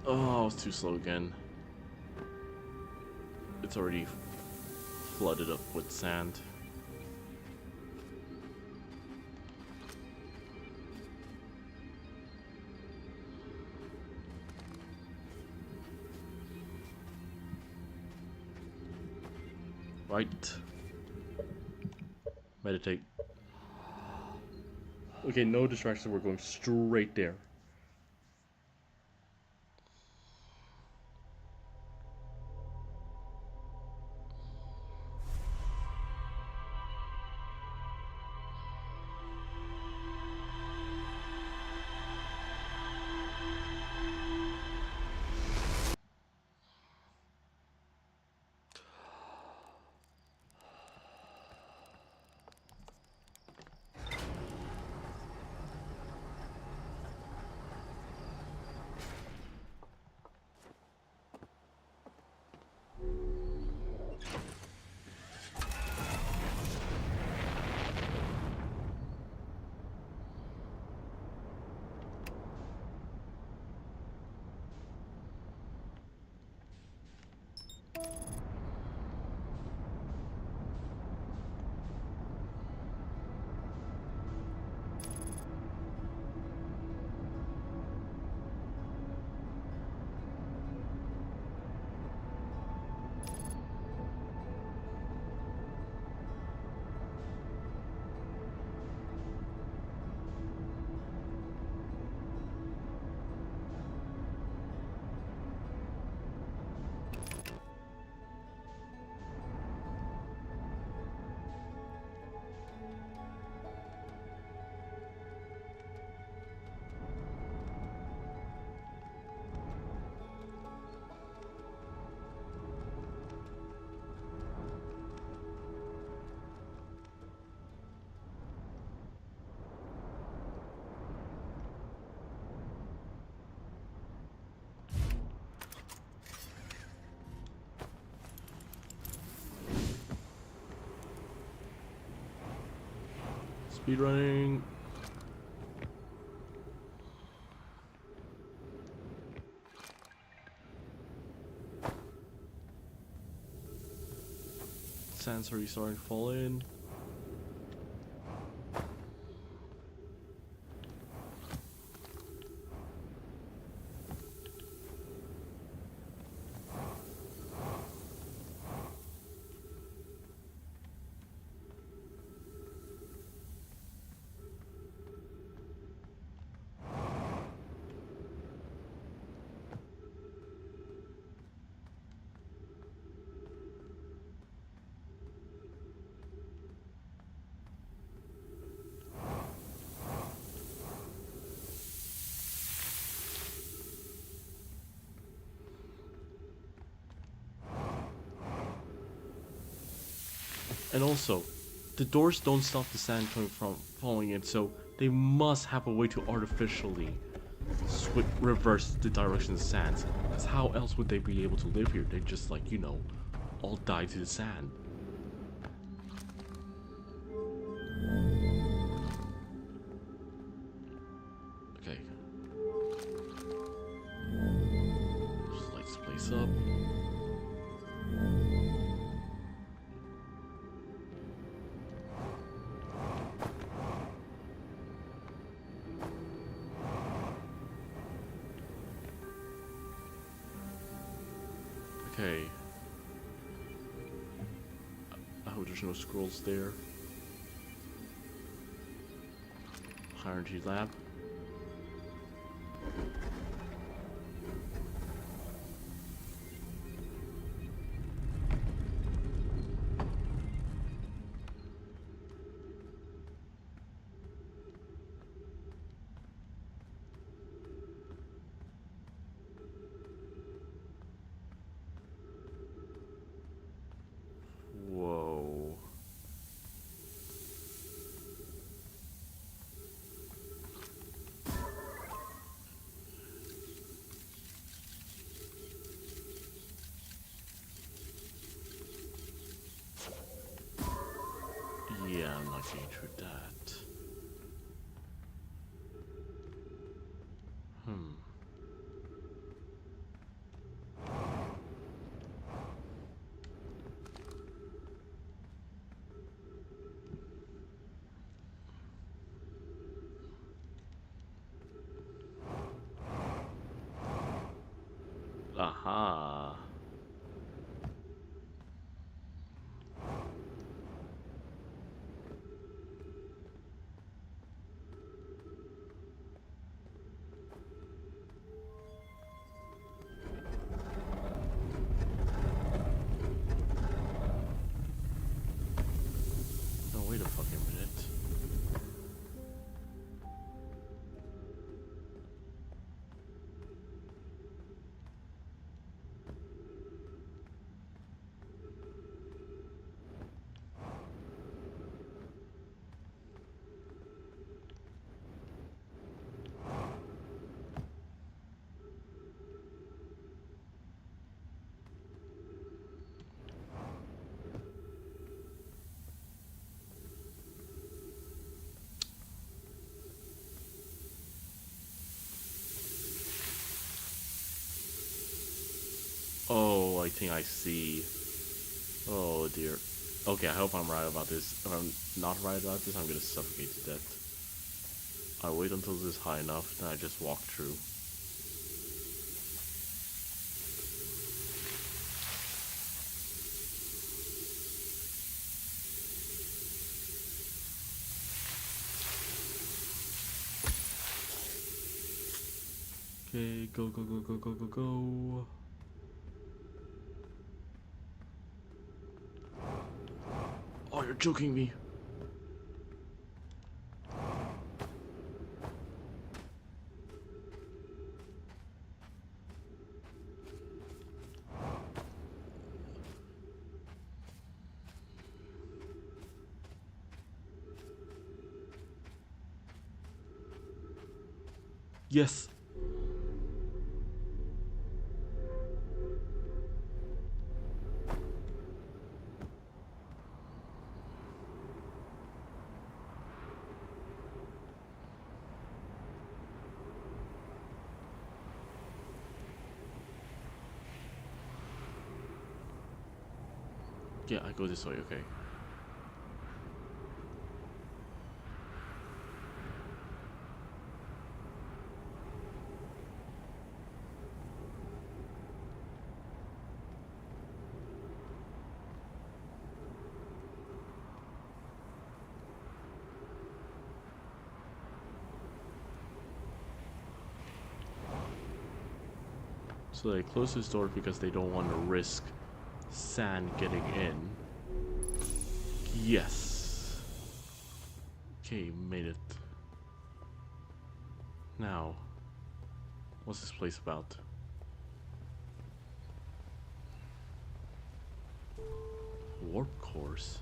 Oh, I was too slow again. It's already flooded up with sand. Right. Meditate. Okay, no distractions, we're going straight there. Speedrunning. Sand's already starting to fall in. And also, the doors don't stop the sand coming from falling in, so they must have a way to artificially reverse the direction of the sands. Because how else would they be able to live here? They just, like, you know, all die to the sand. Okay. Just light this place up. Okay. I hope there's no scrolls there. High energy lab. Whoa. Yeah, I'm not getting through that. Hmm. Aha. No, wait a fucking minute. Oh, I think I see. Oh dear. Okay, I hope I'm right about this. If I'm not right about this, I'm gonna suffocate to death. I wait until this is high enough, then I just walk through. Okay, go, go, go, go, go, go, go. Oh, you're joking me. Yes. Yeah, I go this way, okay. So they close this door because they don't want to risk sand getting in. Yes. Okay, made it. Now, what's this place about? Warp course?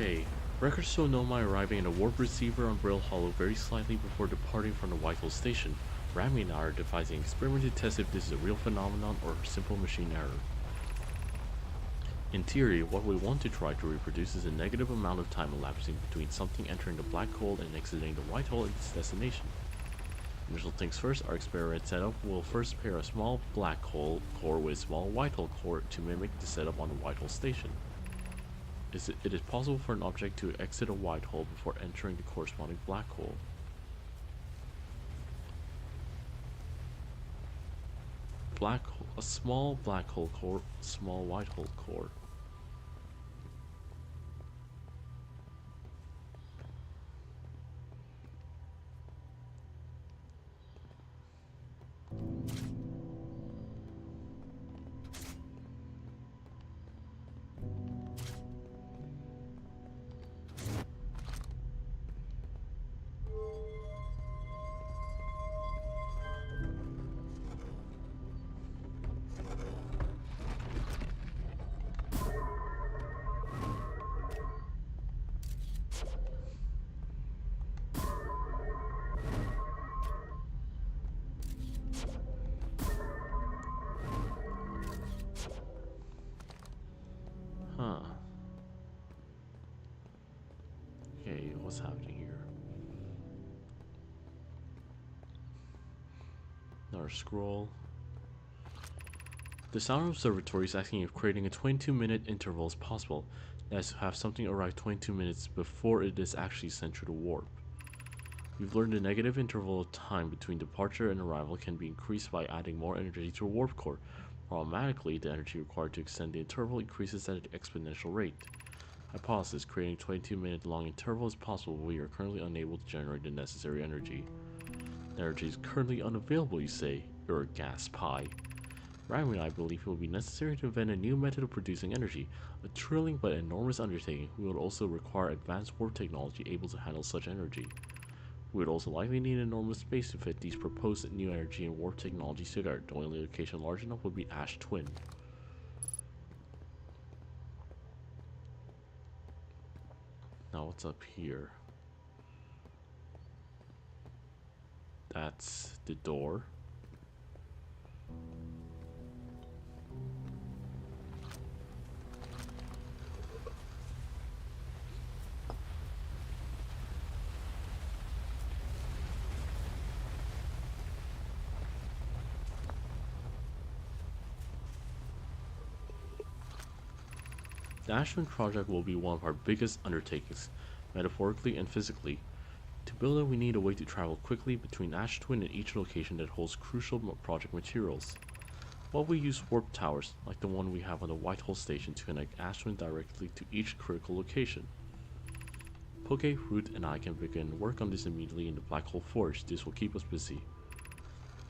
Okay. Records show Nomai arriving in a warp receiver on Brill Hollow very slightly before departing from the Whitehall station. Rami and I are devising an experiment to test if this is a real phenomenon or a simple machine error. In theory, what we want to try to reproduce is a negative amount of time elapsing between something entering the black hole and exiting the white hole at its destination. Initial things first, our experiment setup will first pair a small black hole core with a small white hole core to mimic the setup on the white hole station. It is possible for an object to exit a white hole before entering the corresponding black hole. A small black hole core, small white hole core. Huh. Okay, what's happening here? Another scroll. The Sound Observatory is asking if creating a 22-minute interval is possible. That is to have something arrive 22 minutes before it is actually sent through the warp. We've learned the negative interval of time between departure and arrival can be increased by adding more energy to a warp core. Automatically, the energy required to extend the interval increases at an exponential rate. Hypothesis: creating a 22-minute long interval is possible, but we are currently unable to generate the necessary energy. The energy is currently unavailable, you say? You're a gas pie. Ryan and I believe it will be necessary to invent a new method of producing energy, a thrilling but enormous undertaking. We would also require advanced warp technology able to handle such energy. We would also likely need enormous space to fit these proposed new energy and warp technologies together. The only location large enough would be Ash Twin. Now what's up here? That's the door. The Ashland project will be one of our biggest undertakings, metaphorically and physically. To build it, we need a way to travel quickly between Ash Twin and each location that holds crucial project materials. While we use warp towers, like the one we have on the Whitehall station, to connect Ash Twin directly to each critical location. Poke, Root, and I can begin work on this immediately in the Black Hole Forge. This will keep us busy.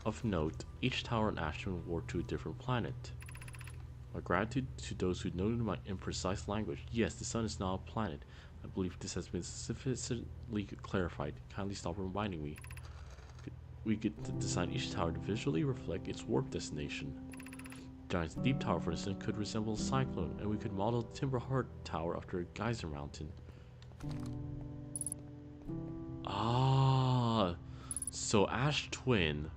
Of note, each tower in Ash Twin will warp to a different planet. My gratitude to those who noted my imprecise language. Yes, the sun is now a planet. I believe this has been sufficiently clarified. Kindly stop reminding me. We get to design each tower to visually reflect its warp destination. Giant's Deep Tower, for instance, could resemble a cyclone, and we could model Timber Heart Tower after a geyser mountain. Ah, so Ash Twin,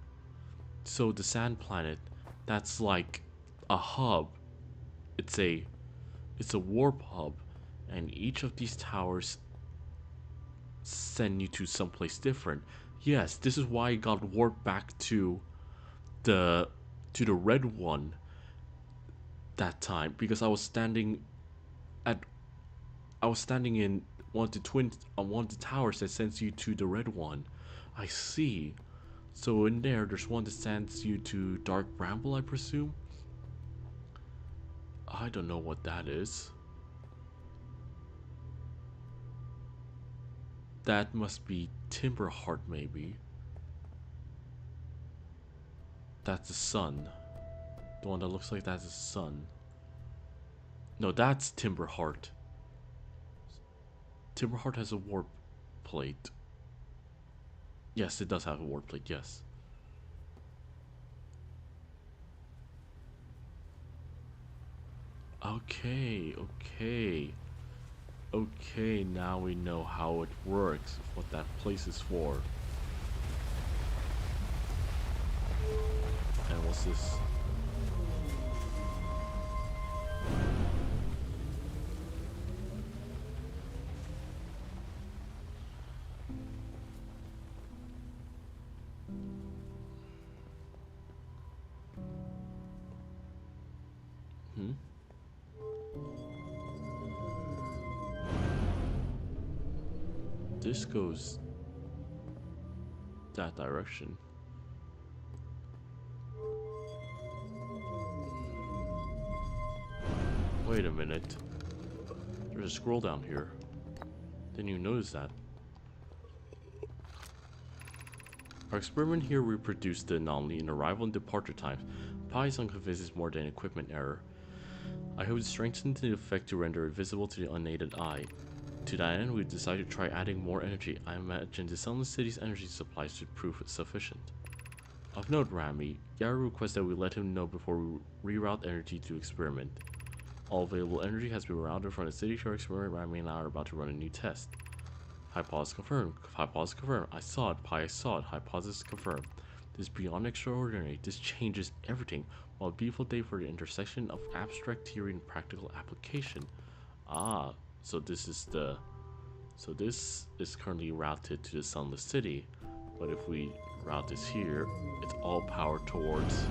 so the sand planet, that's like a hub. It's a warp hub, and each of these towers send you to someplace different. Yes, this is why I got warped back to the red one that time, because at I was standing in one of the one of the towers that sends you to the red one. I see. So in there's one that sends you to Dark Bramble, I presume. I don't know what that is. That must be Timberheart, maybe. That's the sun. The one that looks like that's the sun. No, that's Timberheart. Timberheart has a warp plate. Yes, it does have a warp plate, yes. Okay, okay. Okay, now we know how it works, what that place is for. And what's this? Hmm? This goes that direction. Wait a minute. There's a scroll down here. Didn't you notice that? Our experiment here reproduced the anomaly in arrival and departure times. Pi is unconvinced more than equipment error. I hope it strengthens the effect to render it visible to the unaided eye. To that end, we decided to try adding more energy. I imagine the Sunless City's energy supply should prove sufficient. Of note, Rami, Yara requests that we let him know before we reroute energy to experiment. All available energy has been routed from the city to our experiment. Rami and I are about to run a new test. Hypothesis confirmed. Hypothesis confirmed. I saw it. Pi, I saw it. Hypothesis confirmed. This is beyond extraordinary. This changes everything. What a beautiful day for the intersection of abstract theory and practical application. Ah, so this is the... So this is currently routed to the Sunless City. But if we route this here, it's all power towards...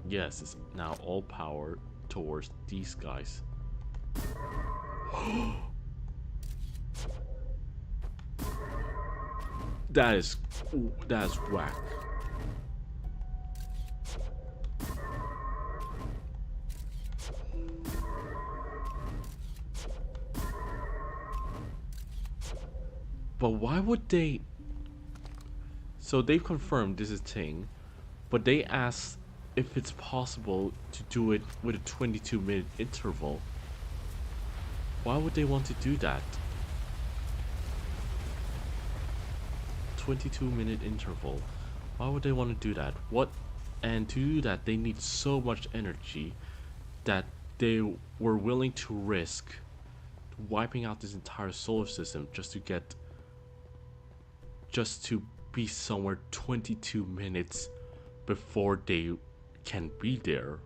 Yes, it's now all power towards these guys. That's whack. But why would they? So they've confirmed this is thing, but they asked if it's possible to do it with a 22-minute interval. Why would they want to do that? 22-minute interval. Why would they want to do that? What? And to do that, they need so much energy that they were willing to risk wiping out this entire solar system just to be somewhere 22 minutes before they can be there.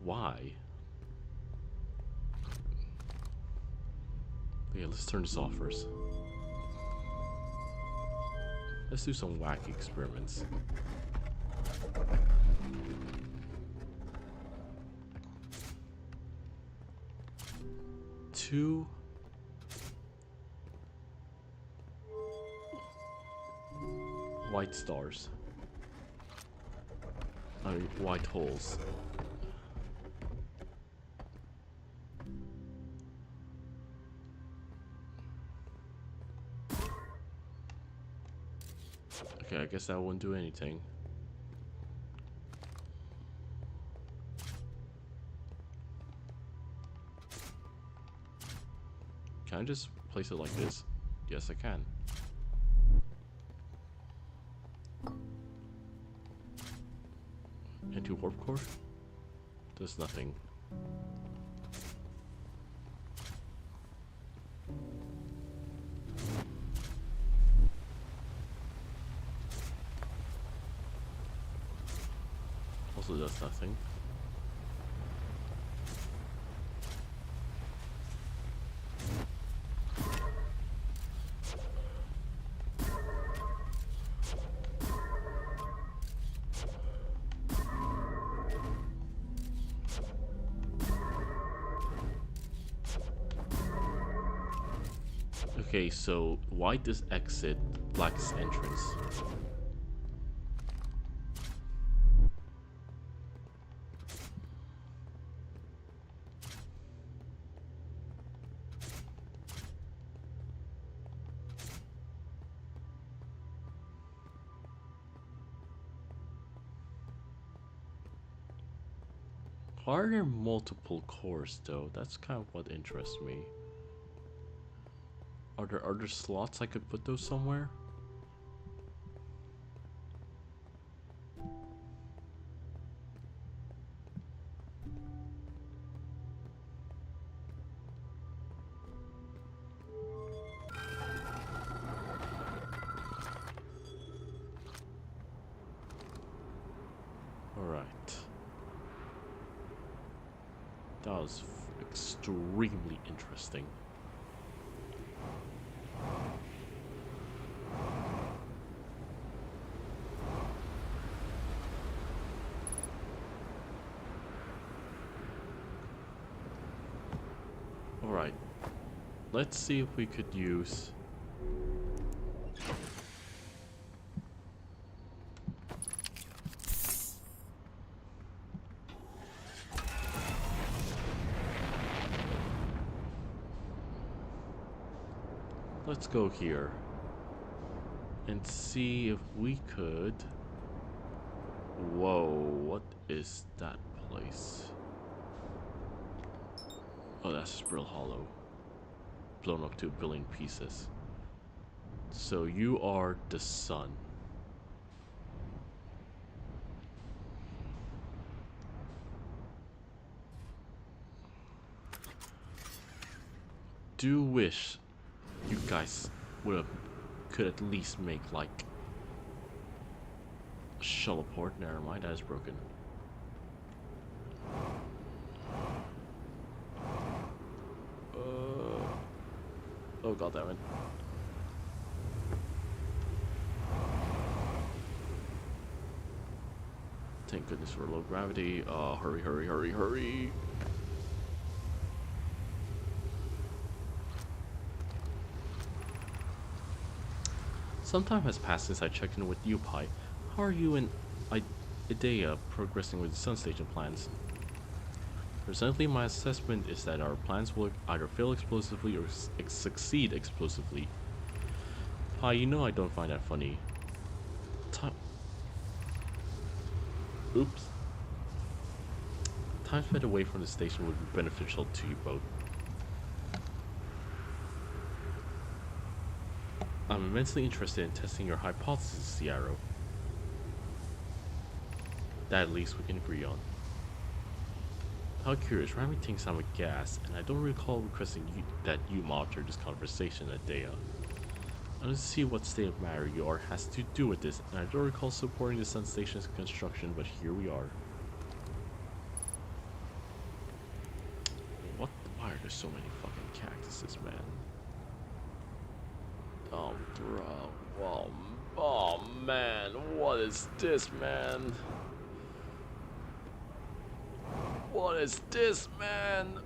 Why? Yeah, let's turn this off first. Let's do some wacky experiments. Two white stars. I mean, white holes. Okay, I guess that won't do anything. Can I just place it like this? Yes, I can. Into warp core? Does nothing. Also does nothing. Okay, so white is exit, black is entrance. Why are there multiple cores though? That's kind of what interests me. Are there other slots I could put those somewhere? Alright. That was extremely interesting. Alright. Let's see if we could use... Let's go here and see if we could... Whoa, what is that place? Oh, that's Brill Hollow. Blown up to a billion pieces. So you are the sun. Do wish you guys could at least make like a shuttle port. Never mind, that is broken. Oh god damn it. Thank goodness for low gravity. Hurry, hurry, hurry, hurry. Some time has passed since I checked in with you, Pi. How are you and Idea progressing with the Sun Station plans? Presently, my assessment is that our plans will either fail explosively or succeed explosively. Pi, you know I don't find that funny. Oops. Time spent away from the station would be beneficial to you both. I'm immensely interested in testing your hypothesis, Sierra. That at least we can agree on. How curious, Rami thinks I'm a gas, and I don't recall requesting that you monitor this conversation at Dea. I want to see what state of matter you are has to do with this, and I don't recall supporting the Sun Station's construction, but here we are. Why are there so many fucking cactuses, man? Bro. Oh man, what is this, man? What is this, man?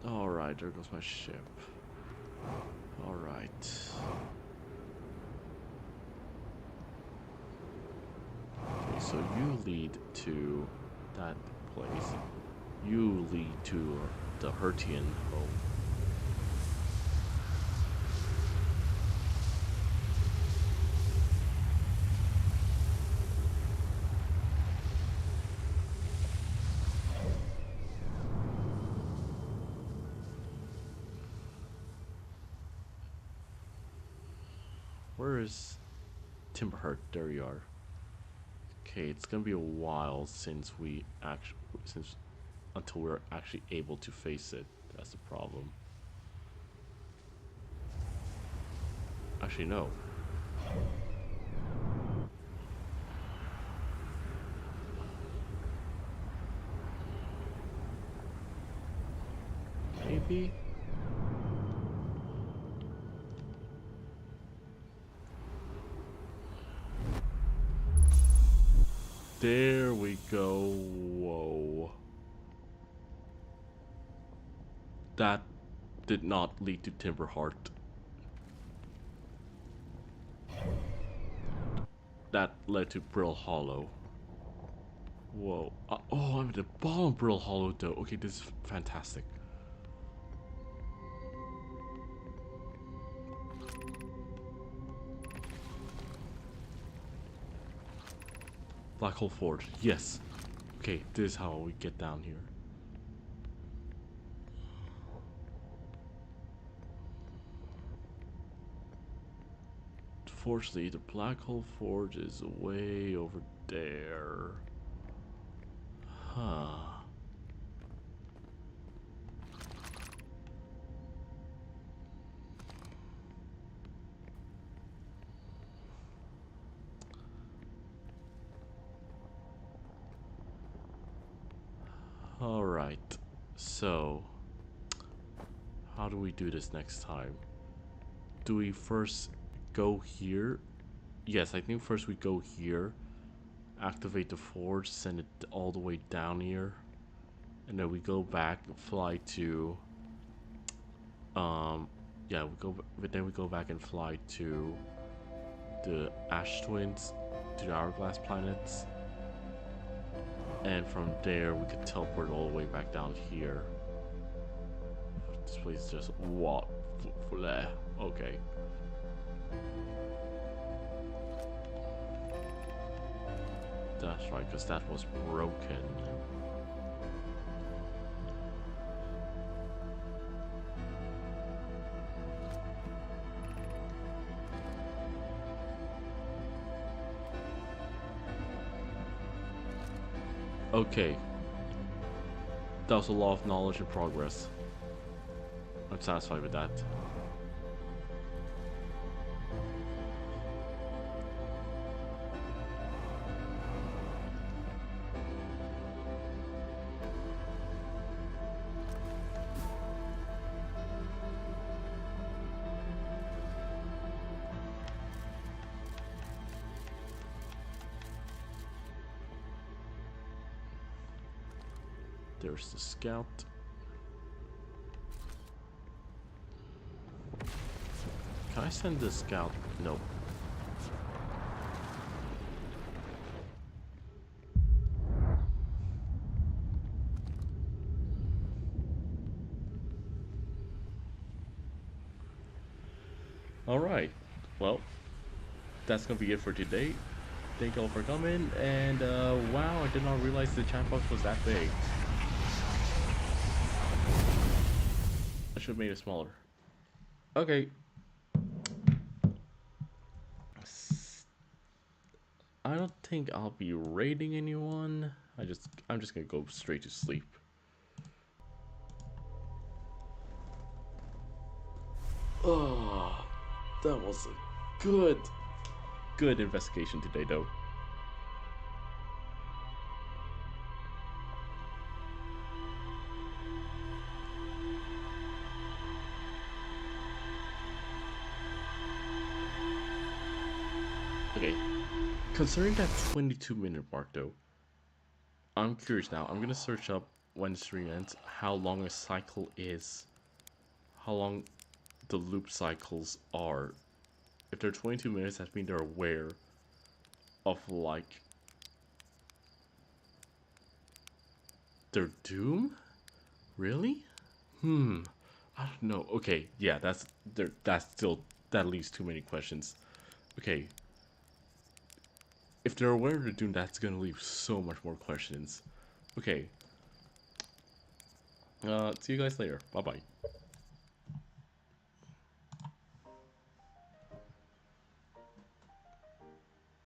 Alright, there goes my ship. Alright. Okay, so you lead to that place. You lead to the Hertian home. Where is Timberheart? There you are. Okay, it's gonna be a while until we're actually able to face it. That's the problem. Actually, no. Maybe. There we go. Whoa. That did not lead to Timberheart. That led to Brill Hollow. Whoa. Oh, I'm at the bottom of Brill Hollow though. Okay, this is fantastic. Black Hole Forge. Yes. Okay, this is how we get down here. Fortunately, the Black Hole Forge is way over there. Huh. Alright, so how do we do this next time? Do we first go here? Yes, I think first we go here, activate the forge, send it all the way down here, and then we go back, fly to, yeah, but then we go back and fly to the Ash Twins, to the Hourglass planets. And from there, we could teleport all the way back down here. This place is just what? Okay. That's right, because that was broken. Okay. That was a lot of knowledge and progress. I'm satisfied with that. There's the scout. Can I send the scout? No. Alright. Well, that's gonna be it for today. Thank you all for coming, and wow, I did not realize the chat box was that big. I should have made it smaller. Okay. I don't think I'll be raiding anyone. I'm just gonna go straight to sleep. Oh, that was a good investigation today, though. Okay, considering that 22-minute mark, though, I'm curious now. I'm gonna search up when the stream ends how long a cycle is, how long the loop cycles are. If they're 22 minutes, that means they're aware of, like, their doom? Really? I don't know. Okay, yeah, that leaves too many questions. Okay. If they're aware of their doom, that's gonna leave so much more questions. Okay. See you guys later. Bye-bye.